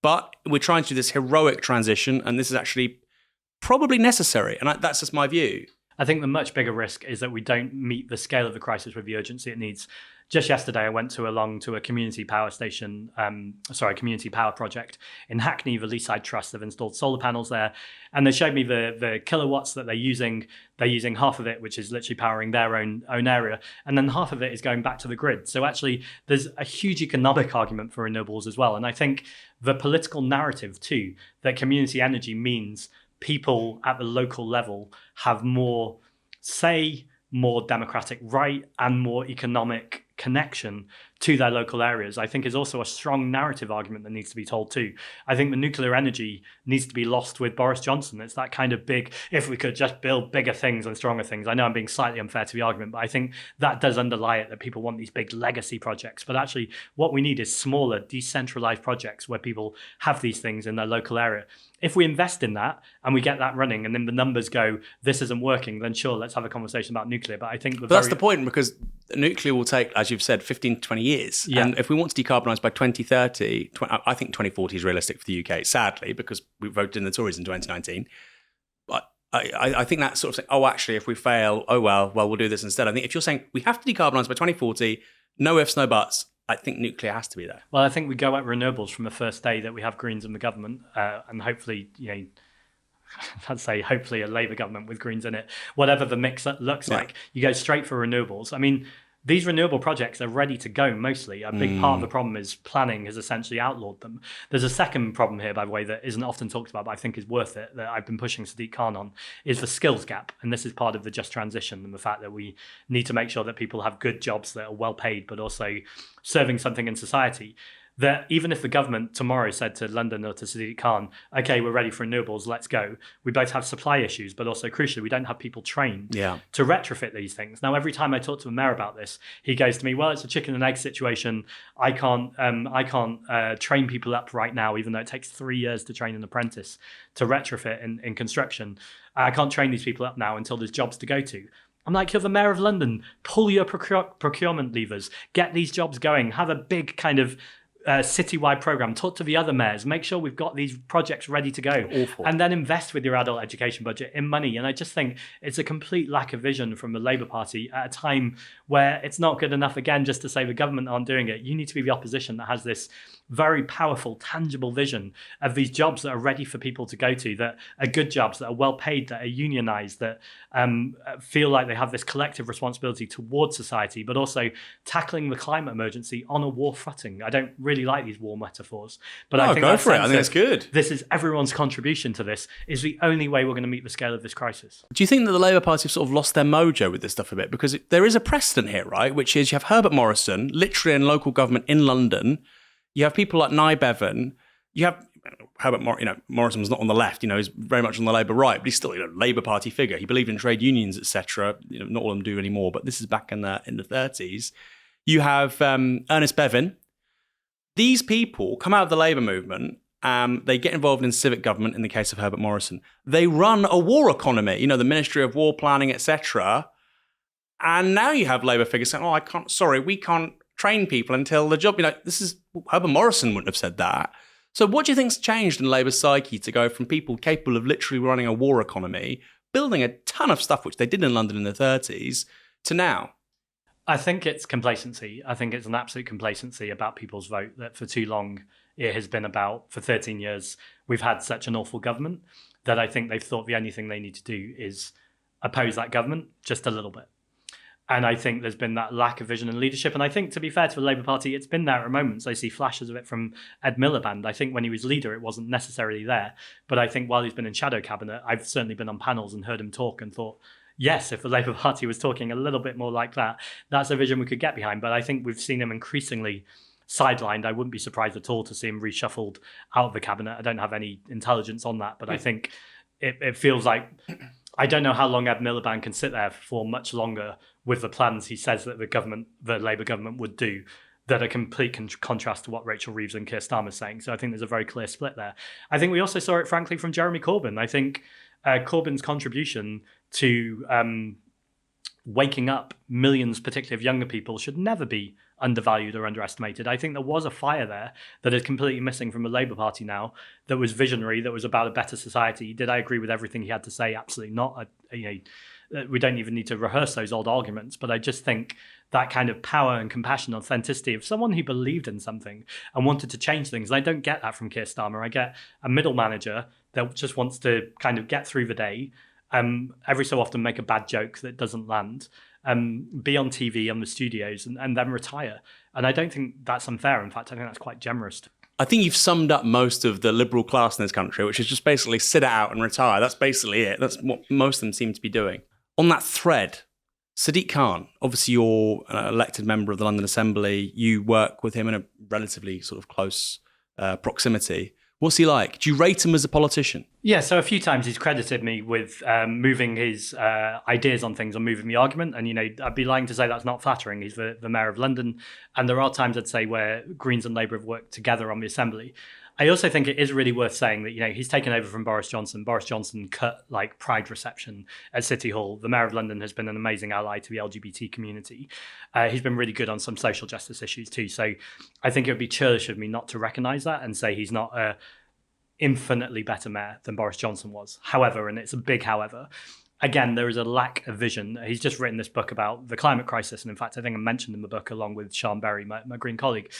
But we're trying to do this heroic transition, and this is actually probably necessary. And that's just my view. I think the much bigger risk is that we don't meet the scale of the crisis with the urgency it needs. Just yesterday, I went along to a community power community power project in Hackney. The Leaside Trust have installed solar panels there, and they showed me the kilowatts that they're using. They're using half of it, which is literally powering their own area, and then half of it is going back to the grid. So actually, there's a huge economic argument for renewables as well. And I think the political narrative too, that community energy means people at the local level have more say, more democratic right, and more economic connection to their local areas, I think is also a strong narrative argument that needs to be told too. I think the nuclear energy needs to be lost with Boris Johnson. It's that kind of big, if we could just build bigger things and stronger things. I know I'm being slightly unfair to the argument, but I think that does underlie it, that people want these big legacy projects. But actually what we need is smaller, decentralized projects where people have these things in their local area. If we invest in that and we get that running and then the numbers go, this isn't working, then sure, let's have a conversation about nuclear. But I think that's the point, because nuclear will take, as you've said, 15 to 20 years. Yeah. And if we want to decarbonise by 2030, I think 2040 is realistic for the UK, sadly, because we voted in the Tories in 2019. But I think that sort of saying, oh, actually, if we fail, oh, well, we'll do this instead. I think if you're saying we have to decarbonise by 2040, no ifs, no buts, I think nuclear has to be there. Well, I think we go at renewables from the first day that we have Greens in the government, and hopefully, I'd say hopefully a Labour government with Greens in it, whatever the mix looks like, you go straight for renewables. I mean, these renewable projects are ready to go mostly. A big part of the problem is planning has essentially outlawed them. There's a second problem here, by the way, that isn't often talked about, but I think is worth it, that I've been pushing Sadiq Khan on, is the skills gap. And this is part of the just transition and the fact that we need to make sure that people have good jobs that are well paid, but also serving something in society. that even if the government tomorrow said to London or to Sadiq Khan, okay, we're ready for renewables, let's go, we both have supply issues, but also crucially, we don't have people trained to retrofit these things. Now, every time I talk to a mayor about this, he goes to me, well, it's a chicken and egg situation. I can't train people up right now, even though it takes 3 years to train an apprentice to retrofit in construction. I can't train these people up now until there's jobs to go to. I'm like, you're the mayor of London. Pull your procurement levers. Get these jobs going. Have a big kind of citywide program. Talk to the other mayors. Make sure we've got these projects ready to go. Awful. And then invest with your adult education budget in money. And I just think it's a complete lack of vision from the Labour Party at a time where it's not good enough, again, just to say the government aren't doing it. You need to be the opposition that has this very powerful, tangible vision of these jobs that are ready for people to go to, that are good jobs, that are well paid, that are unionized, that feel like they have this collective responsibility towards society, but also tackling the climate emergency on a war footing. I don't really like these war metaphors, but I think go for it. I think it's good. This is everyone's contribution to this is the only way we're going to meet the scale of this crisis. Do you think that the Labour Party have sort of lost their mojo with this stuff a bit? Because there is a precedent here, right? Which is you have Herbert Morrison, literally in local government in London. You have people like Nye Bevan. You have Morrison was not on the left. He's very much on the Labour right, but he's still a Labour Party figure. He believed in trade unions, etc. Not all of them do anymore, but this is back in the 30s. You have Ernest Bevin. These people come out of the Labour movement. They get involved in civic government. In the case of Herbert Morrison, they run a war economy. The Ministry of War Planning, etc. And now you have Labour figures saying, we can't train people until the job. This is Herbert Morrison wouldn't have said that. So what do you think's changed in Labour's psyche to go from people capable of literally running a war economy, building a ton of stuff, which they did in London in the 30s, to now? I think it's complacency. I think it's an absolute complacency about people's vote that for too long it has been about, for 13 years, we've had such an awful government that I think they've thought the only thing they need to do is oppose that government just a little bit. And I think there's been that lack of vision and leadership. And I think, to be fair to the Labour Party, it's been there at moments. I see flashes of it from Ed Miliband. I think when he was leader, it wasn't necessarily there. But I think while he's been in shadow cabinet, I've certainly been on panels and heard him talk and thought, yes, if the Labour Party was talking a little bit more like that, that's a vision we could get behind. But I think we've seen him increasingly sidelined. I wouldn't be surprised at all to see him reshuffled out of the cabinet. I don't have any intelligence on that, but I think it feels like, I don't know how long Ed Miliband can sit there for much longer with the plans he says that the Labour government would do, that are complete contrast to what Rachel Reeves and Keir Starmer are saying. So I think there's a very clear split there. I think we also saw it, frankly, from Jeremy Corbyn. I think Corbyn's contribution to waking up millions, particularly of younger people, should never be undervalued or underestimated. I think there was a fire there that is completely missing from the Labour Party now, that was visionary, that was about a better society. Did I agree with everything he had to say? Absolutely not. We don't even need to rehearse those old arguments, but I just think that kind of power and compassion, authenticity of someone who believed in something and wanted to change things. And I don't get that from Keir Starmer. I get a middle manager that just wants to kind of get through the day, every so often make a bad joke that doesn't land, be on TV on the studios and then retire. And I don't think that's unfair. In fact, I think that's quite generous. I think you've summed up most of the liberal class in this country, which is just basically sit it out and retire. That's basically it. That's what most of them seem to be doing. On that thread, Sadiq Khan, obviously you're an elected member of the London Assembly. You work with him in a relatively sort of close proximity. What's he like? Do you rate him as a politician? Yeah, so a few times he's credited me with moving his ideas on things or moving the argument. And, I'd be lying to say that's not flattering. He's the mayor of London. And there are times, I'd say, where Greens and Labour have worked together on the Assembly. I also think it is really worth saying that, he's taken over from Boris Johnson. Boris Johnson cut Pride reception at City Hall. The Mayor of London has been an amazing ally to the LGBT community. He's been really good on some social justice issues too. So I think it would be churlish of me not to recognise that and say he's not a infinitely better mayor than Boris Johnson was. However, and it's a big however, again, there is a lack of vision. He's just written this book about the climate crisis. And in fact, I think I mentioned in the book along with Sean Berry, my Green colleague.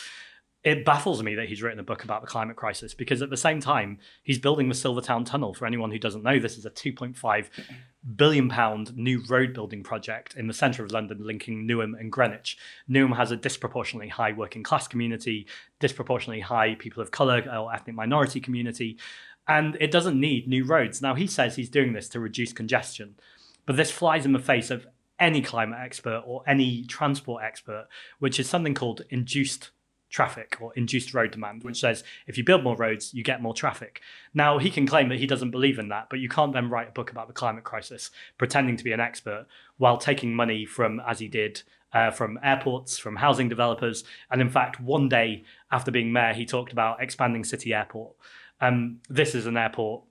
It baffles me that he's written a book about the climate crisis, because at the same time, he's building the Silvertown Tunnel. For anyone who doesn't know, this is a £2.5 billion new road building project in the centre of London, linking Newham and Greenwich. Newham has a disproportionately high working class community, disproportionately high people of colour or ethnic minority community, and it doesn't need new roads. Now, he says he's doing this to reduce congestion, but this flies in the face of any climate expert or any transport expert, which is something called induced traffic or induced road demand, which says if you build more roads, you get more traffic. Now, he can claim that he doesn't believe in that, but you can't then write a book about the climate crisis, pretending to be an expert while taking money from, as he did, from airports, from housing developers. And in fact, one day after being mayor, he talked about expanding City Airport. This is an airport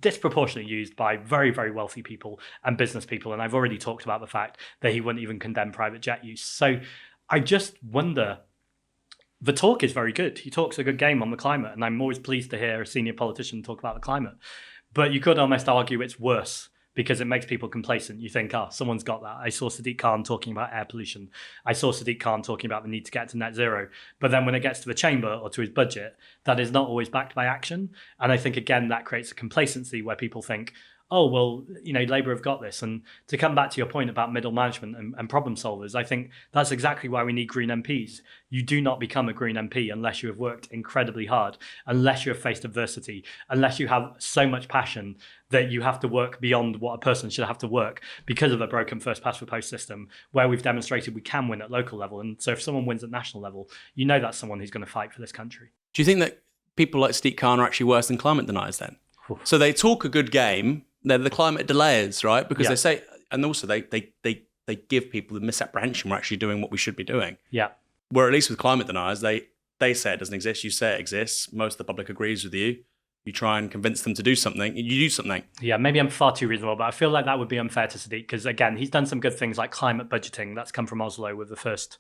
disproportionately used by very, very wealthy people and business people. And I've already talked about the fact that he wouldn't even condemn private jet use. So I just wonder, the talk is very good. He talks a good game on the climate, and I'm always pleased to hear a senior politician talk about the climate. But you could almost argue it's worse because it makes people complacent. You think, someone's got that. I saw Sadiq Khan talking about air pollution. I saw Sadiq Khan talking about the need to get to net zero. But then when it gets to the chamber or to his budget, that is not always backed by action. And I think, again, that creates a complacency where people think, oh, well, Labour have got this. And to come back to your point about middle management and problem solvers, I think that's exactly why we need Green MPs. You do not become a Green MP unless you have worked incredibly hard, unless you have faced adversity, unless you have so much passion that you have to work beyond what a person should have to work because of a broken first past the post system, where we've demonstrated we can win at local level. And so if someone wins at national level, that's someone who's going to fight for this country. Do you think that people like Sadiq Khan are actually worse than climate deniers then? So they talk a good game. They're the climate delayers, right? Because they say, and also they give people the misapprehension we're actually doing what we should be doing. Yeah. Where at least with climate deniers, they say it doesn't exist. You say it exists. Most of the public agrees with you. You try and convince them to do something. You do something. Yeah, maybe I'm far too reasonable, but I feel like that would be unfair to Sadiq because, again, he's done some good things like climate budgeting. That's come from Oslo with the first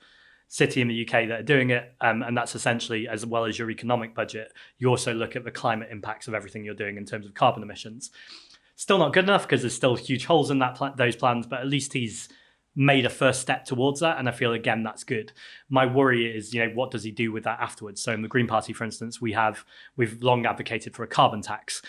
city in the UK that are doing it. And that's essentially, as well as your economic budget, you also look at the climate impacts of everything you're doing in terms of carbon emissions. Still not good enough because there's still huge holes in those plans, but at least he's made a first step towards that. And I feel, again, that's good. My worry is, what does he do with that afterwards? So in the Green Party, for instance, we've long advocated for a carbon tax.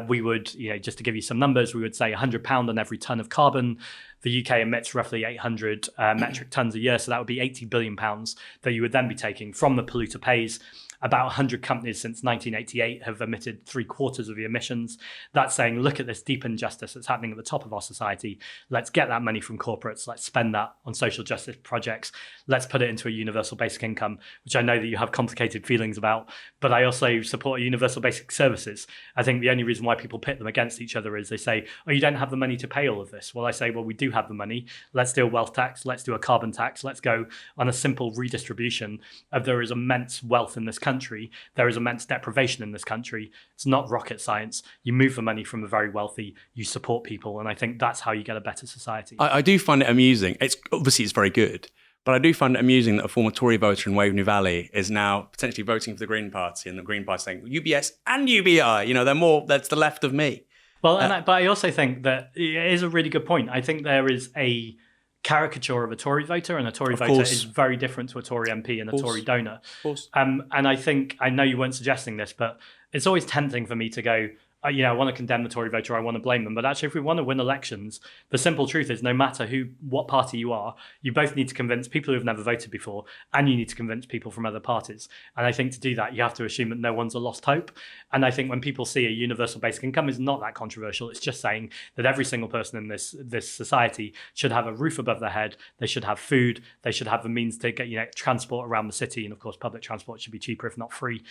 We would, just to give you some numbers, we would say £100 on every tonne of carbon. The UK emits roughly 800 metric tonnes a year. So that would be £80 billion that you would then be taking from the polluter pays. About 100 companies since 1988 have emitted 3/4 of the emissions. That's saying, look at this deep injustice that's happening at the top of our society. Let's get that money from corporates. Let's spend that on social justice projects. Let's put it into a universal basic income, which I know that you have complicated feelings about, but I also support universal basic services. I think the only reason why people pit them against each other is they say, oh, you don't have the money to pay all of this. Well, I say, well, we do have the money. Let's do a wealth tax. Let's do a carbon tax. Let's go on a simple redistribution of there is immense wealth in this country. There is immense deprivation in this country. It's not rocket science. You move the money from the very wealthy, you support people. And I think that's how you get a better society. I do find it amusing. It's very good, but I do find it amusing that a former Tory voter in Waveney Valley is now potentially voting for the Green Party, and the Green Party saying UBS and UBI, that's the left of me. Well, but I also think that it is a really good point. I think there is a caricature of a Tory voter, and a Tory voter is very different to a Tory MP and a Tory donor. Of course. And I know you weren't suggesting this, but it's always tempting for me to go, I want to condemn the Tory voter, I want to blame them. But actually, if we want to win elections, the simple truth is no matter what party you are, you both need to convince people who have never voted before, and you need to convince people from other parties. And I think to do that, you have to assume that no one's a lost hope. And I think when people see a universal basic income, is not that controversial. It's just saying that every single person in this society should have a roof above their head. They should have food. They should have the means to get transport around the city. And of course, public transport should be cheaper, if not free.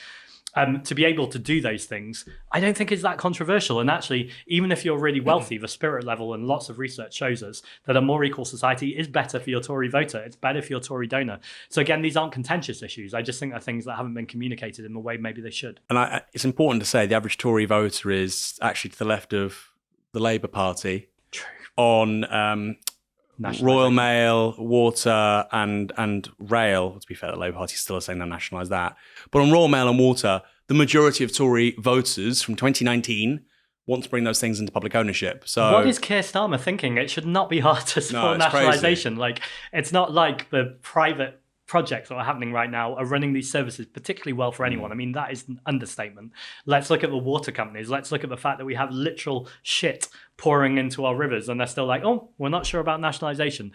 To be able to do those things, I don't think it's that controversial. And actually, even if you're really wealthy, the spirit level and lots of research shows us that a more equal society is better for your Tory voter. It's better for your Tory donor. So again, these aren't contentious issues. I just think they're things that haven't been communicated in the way maybe they should. And it's important to say the average Tory voter is actually to the left of the Labour Party. True. On Royal Mail, water and rail. To be fair, the Labour Party still are saying they'll nationalise that. But on Royal Mail and water, the majority of Tory voters from 2019 want to bring those things into public ownership. So what is Keir Starmer thinking? It should not be hard to support nationalisation. Like, it's not like the private projects that are happening right now are running these services particularly well for anyone. I mean, that is an understatement. Let's look at the water companies. Let's look at the fact that we have literal shit pouring into our rivers, and they're still like, oh, we're not sure about nationalisation.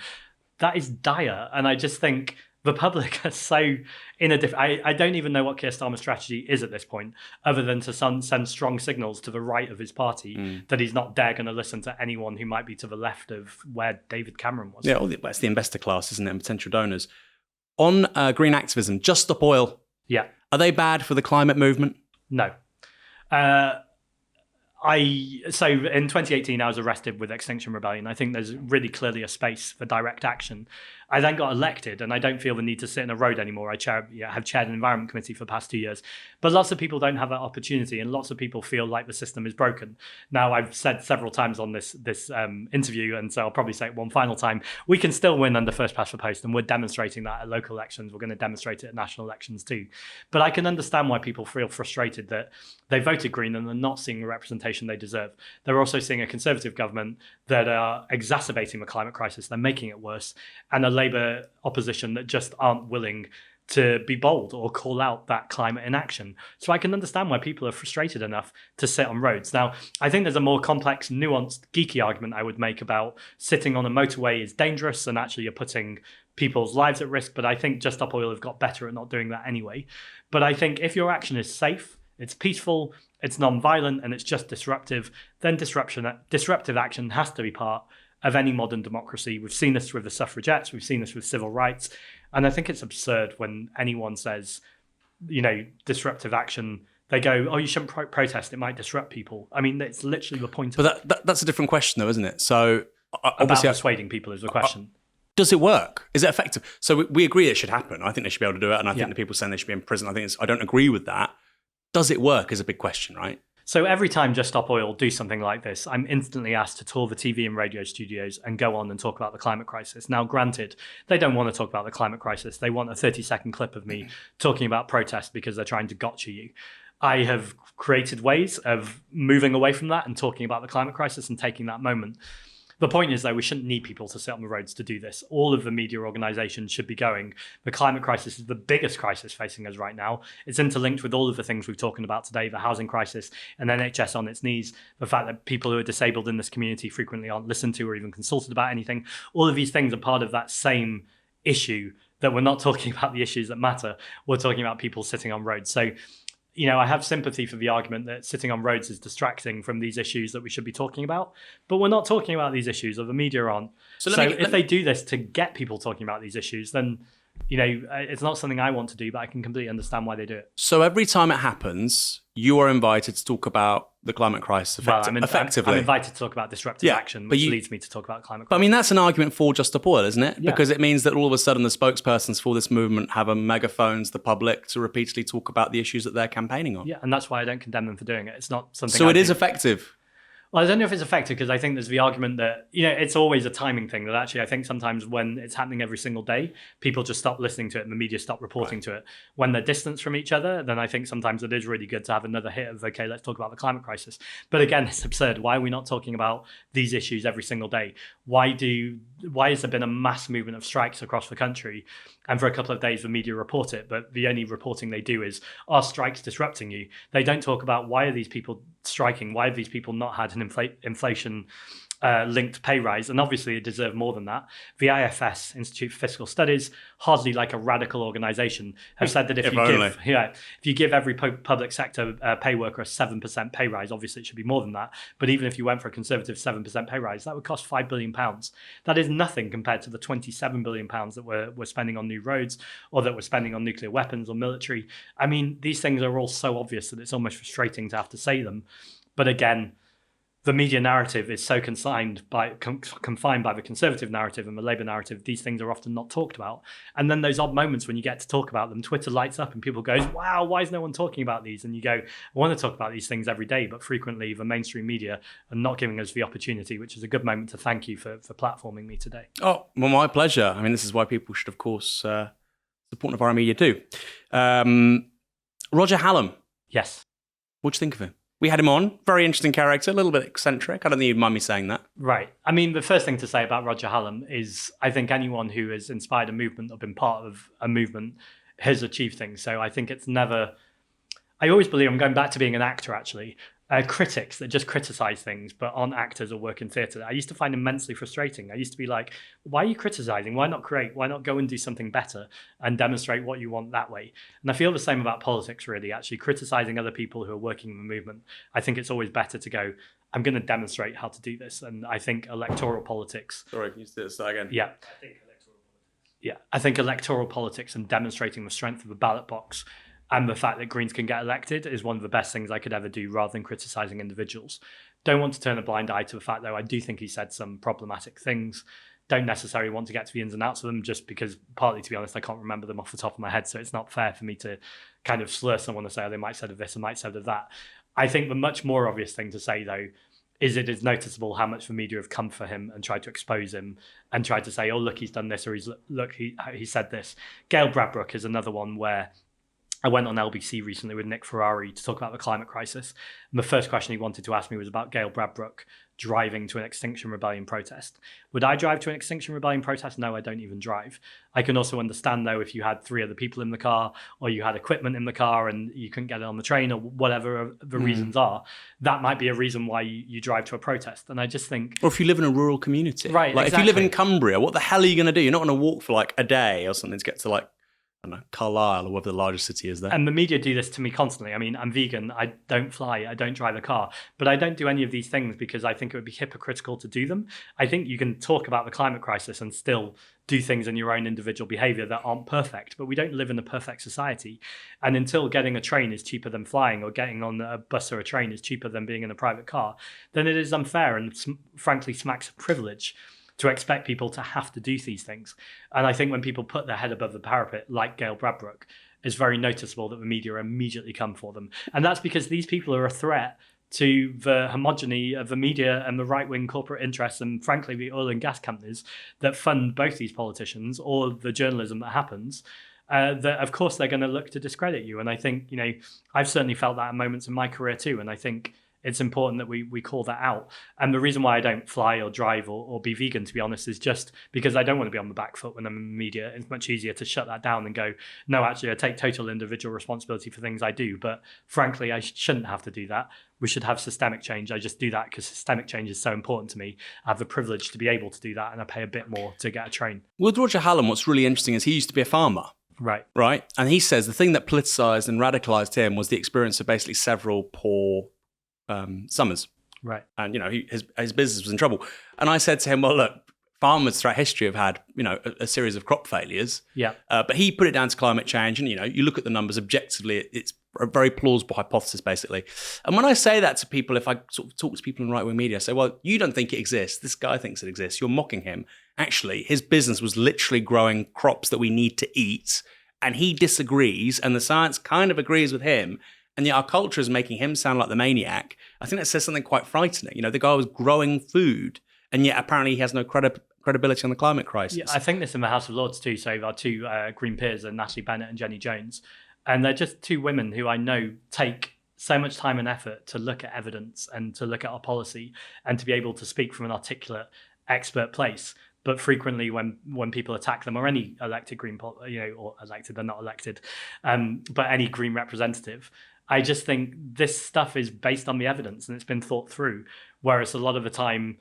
That is dire. And I just think the public are so in a different... I don't even know what Keir Starmer's strategy is at this point, other than to send strong signals to the right of his party that he's not dare going to listen to anyone who might be to the left of where David Cameron was. Yeah, well, that's the investor class, isn't it, and potential donors. On green activism, Just Stop Oil, Yeah. are they bad for the climate movement? No. So in 2018, I was arrested with Extinction Rebellion. I think there's really clearly a space for direct action. I then got elected, and I don't feel the need to sit in a road anymore. I have chaired an environment committee for the past 2 years, but lots of people don't have that opportunity, and lots of people feel like the system is broken. Now, I've said several times on this interview, and so I'll probably say it one final time: we can still win under first past the post, and we're demonstrating that at local elections. We're going to demonstrate it at national elections too. But I can understand why people feel frustrated that they voted Green and they're not seeing the representation they deserve. They're also seeing a Conservative government that are exacerbating the climate crisis. They're making it worse, and a Labour opposition that just aren't willing to be bold or call out that climate inaction. So I can understand why people are frustrated enough to sit on roads. Now, I think there's a more complex, nuanced, geeky argument I would make about sitting on a motorway is dangerous and actually you're putting people's lives at risk. But I think Just Stop Oil have got better at not doing that anyway. But I think if your action is safe, it's peaceful, it's non-violent, and it's just disruptive, then disruptive action has to be part of any modern democracy. We've seen this with the suffragettes, we've seen this with civil rights, and I think it's absurd when anyone says, disruptive action, they go, oh, you shouldn't protest, it might disrupt people. I mean, it's literally the point of it. But that's a different question though, isn't it? So obviously, persuading people is the question. Does it work? Is it effective? So we agree it should happen. I think they should be able to do it, and I think the people saying they should be in prison, I don't agree with that. Does it work is a big question, right? So every time Just Stop Oil do something like this, I'm instantly asked to tour the TV and radio studios and go on and talk about the climate crisis. Now, granted, they don't want to talk about the climate crisis. They want a 30-second clip of me talking about protest because they're trying to gotcha you. I have created ways of moving away from that and talking about the climate crisis and taking that moment. The point is, though, we shouldn't need people to sit on the roads to do this. All of the media organisations should be going. The climate crisis is the biggest crisis facing us right now. It's interlinked with all of the things we've talked about today, the housing crisis, an NHS on its knees, the fact that people who are disabled in this community frequently aren't listened to or even consulted about anything. All of these things are part of that same issue, that we're not talking about the issues that matter. We're talking about people sitting on roads. So, I have sympathy for the argument that sitting on roads is distracting from these issues that we should be talking about. But we're not talking about these issues, or the media aren't. So if they do this to get people talking about these issues, then, it's not something I want to do, but I can completely understand why they do it. So every time it happens, you are invited to talk about the climate crisis effectively. I'm invited to talk about disruptive action, which leads me to talk about climate crisis. But I mean, that's an argument for Just Stop Oil, isn't it? Yeah. Because it means that all of a sudden the spokespersons for this movement have a megaphone to the public to repeatedly talk about the issues that they're campaigning on. Yeah, and that's why I don't condemn them for doing it. It's not something. So it is effective. Well, I don't know if it's effective, because I think there's the argument that, it's always a timing thing, that actually I think sometimes when it's happening every single day, people just stop listening to it and the media stop reporting to it. When they're distanced from each other, then I think sometimes it is really good to have another hit of, okay, let's talk about the climate crisis. But again, it's absurd. Why are we not talking about these issues every single day? Why has there been a mass movement of strikes across the country, and for a couple of days the media report it, but the only reporting they do is, are strikes disrupting you? They don't talk about, why are these people striking? Why have these people not had an inflation linked pay rise? And obviously they deserve more than that. The IFS, Institute for Fiscal Studies, hardly like a radical organisation, have said that if you give every public sector pay worker a 7% pay rise, obviously it should be more than that, but even if you went for a Conservative 7% pay rise, that would cost £5 billion. That is nothing compared to the £27 billion that we're spending on new roads, or that we're spending on nuclear weapons or military. I mean, these things are all so obvious that it's almost frustrating to have to say them. But again, the media narrative is so confined by the Conservative narrative and the Labour narrative. These things are often not talked about. And then those odd moments when you get to talk about them, Twitter lights up and people go, wow, why is no one talking about these? And you go, I want to talk about these things every day, but frequently the mainstream media are not giving us the opportunity, which is a good moment to thank you for platforming me today. Oh, well, my pleasure. I mean, this is why people should, of course, support Novara Media too. Roger Hallam. Yes. What'd you think of him? We had him on, very interesting character, a little bit eccentric. I don't think you'd mind me saying that. Right. I mean, the first thing to say about Roger Hallam is, I think anyone who has inspired a movement or been part of a movement has achieved things. So I think it's never, I always believe, I'm going back to being an actor actually, critics that just criticize things but aren't actors or work in theatre. I used to find immensely frustrating. I used to be like, why are you criticizing? Why not create? Why not go and do something better and demonstrate what you want that way? And I feel the same about politics, really, actually criticizing other people who are working in the movement. I think it's always better to go, I'm going to demonstrate how to do this. And I think electoral politics. Sorry, can you say that again? Yeah. Yeah, I think electoral politics and demonstrating the strength of the ballot box and the fact that Greens can get elected is one of the best things I could ever do rather than criticising individuals. Don't want to turn a blind eye to the fact, though, I do think he said some problematic things. Don't necessarily want to get to the ins and outs of them just because, partly, to be honest, I can't remember them off the top of my head. So it's not fair for me to kind of slur someone and say, oh, they might have said of this and might have said of that. I think the much more obvious thing to say, though, is it is noticeable how much the media have come for him and tried to expose him and tried to say, oh, look, he's done this, or he said this. Gail Bradbrook is another one where I went on LBC recently with Nick Ferrari to talk about the climate crisis. And the first question he wanted to ask me was about Gail Bradbrook driving to an Extinction Rebellion protest. Would I drive to an Extinction Rebellion protest? No, I don't even drive. I can also understand, though, if you had 3 other people in the car or you had equipment in the car and you couldn't get it on the train or whatever the reasons are, that might be a reason why you drive to a protest. And I just think... Or if you live in a rural community. Right, like exactly. If you live in Cumbria, what the hell are you going to do? You're not going to walk for like a day or something to get to like, I don't know, Carlisle or whatever the largest city is there. And the media do this to me constantly. I mean, I'm vegan. I don't fly. I don't drive a car. But I don't do any of these things because I think it would be hypocritical to do them. I think you can talk about the climate crisis and still do things in your own individual behavior that aren't perfect. But we don't live in a perfect society. And until getting a train is cheaper than flying or getting on a bus or a train is cheaper than being in a private car, then it is unfair and frankly smacks of privilege to expect people to have to do these things. And I think when people put their head above the parapet, like Gail Bradbrook, it's very noticeable that the media immediately come for them. And that's because these people are a threat to the homogeny of the media and the right-wing corporate interests and, frankly, the oil and gas companies that fund both these politicians or the journalism that happens. That, of course, they're going to look to discredit you. And I think, I've certainly felt that at moments in my career too. And I think it's important that we call that out. And the reason why I don't fly or drive or be vegan, to be honest, is just because I don't want to be on the back foot when I'm in the media. It's much easier to shut that down and go, no, actually, I take total individual responsibility for things I do. But frankly, I shouldn't have to do that. We should have systemic change. I just do that because systemic change is so important to me. I have the privilege to be able to do that, and I pay a bit more to get a train. With Roger Hallam, what's really interesting is he used to be a farmer. Right. And he says the thing that politicized and radicalized him was the experience of basically several poor summers. Right. And, his business was in trouble. And I said to him, well, look, farmers throughout history have had, a series of crop failures. Yeah. But he put it down to climate change. And, you look at the numbers objectively, it's a very plausible hypothesis, basically. And when I say that to people, if I sort of talk to people in right-wing media, I say, well, you don't think it exists. This guy thinks it exists. You're mocking him. Actually, his business was literally growing crops that we need to eat. And he disagrees. And the science kind of agrees with him. And yet our culture is making him sound like the maniac. I think that says something quite frightening. The guy was growing food, and yet apparently he has no credibility on the climate crisis. Yeah, I think this in the House of Lords too. So our 2 Green peers are Natalie Bennett and Jenny Jones. And they're just 2 women who I know take so much time and effort to look at evidence and to look at our policy and to be able to speak from an articulate, expert place. But frequently when people attack them or any elected Green, or elected, they're not elected, but any Green representative, I just think this stuff is based on the evidence and it's been thought through. Whereas a lot of the time,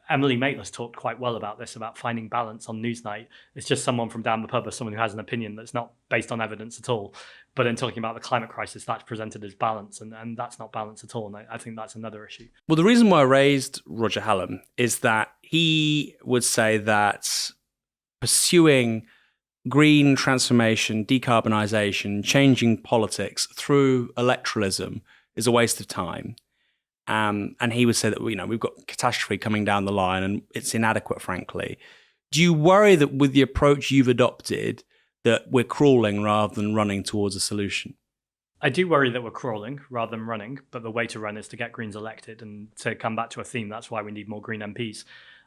Emily Maitlis talked quite well about this, about finding balance on Newsnight. It's just someone from down the pub or someone who has an opinion that's not based on evidence at all. But in talking about the climate crisis, that's presented as balance, and that's not balance at all. And I think that's another issue. Well, the reason why I raised Roger Hallam is that he would say that pursuing green transformation, decarbonisation, changing politics through electoralism is a waste of time. And he would say that, we've got catastrophe coming down the line and it's inadequate, frankly. Do you worry that with the approach you've adopted, that we're crawling rather than running towards a solution? I do worry that we're crawling rather than running, but the way to run is to get Greens elected. And to come back to a theme, that's why we need more Green MPs.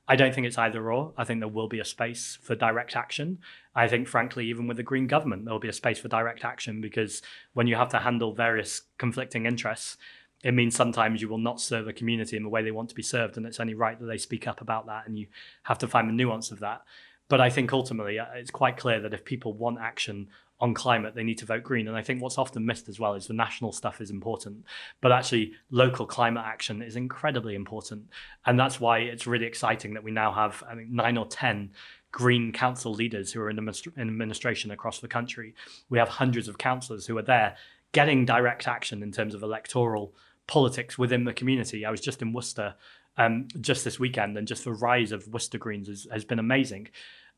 I don't think it's either or. I think there will be a space for direct action. I think, frankly, even with the Green government, there will be a space for direct action because when you have to handle various conflicting interests, it means sometimes you will not serve a community in the way they want to be served, and it's only right that they speak up about that, and you have to find the nuance of that. But I think ultimately it's quite clear that if people want action on climate, they need to vote Green. And I think what's often missed as well is the national stuff is important, but actually local climate action is incredibly important. And that's why it's really exciting that we now have, 9 or 10 Green council leaders who are in administration across the country. We have hundreds of councillors who are there getting direct action in terms of electoral politics within the community. I was just in Worcester just this weekend, and just the rise of Worcester Greens has been amazing.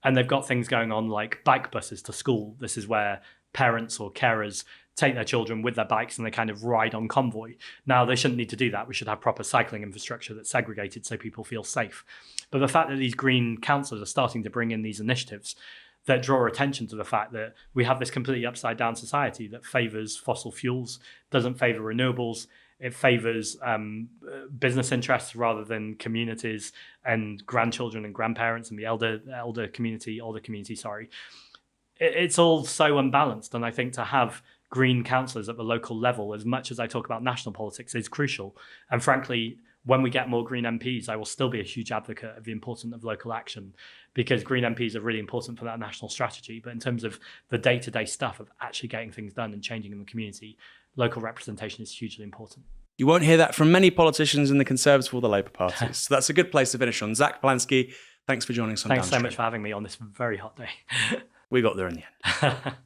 And they've got things going on like bike buses to school. This is where parents or carers take their children with their bikes and they kind of ride on convoy. Now, they shouldn't need to do that. We should have proper cycling infrastructure that's segregated so people feel safe. But the fact that these green councils are starting to bring in these initiatives that draw attention to the fact that we have this completely upside down society that favours fossil fuels, doesn't favour renewables, it favours business interests rather than communities and grandchildren and grandparents and the older community, sorry. It's all so unbalanced. And I think to have green councillors at the local level, as much as I talk about national politics, is crucial. And frankly, when we get more Green MPs, I will still be a huge advocate of the importance of local action, because Green MPs are really important for that national strategy. But in terms of the day-to-day stuff of actually getting things done and changing in the community, local representation is hugely important. You won't hear that from many politicians in the Conservative or the Labour Party. So that's a good place to finish on. Zack Polanski, thanks for joining us on Thanks Downstream. so much for having me on this very hot day. We got there in the end.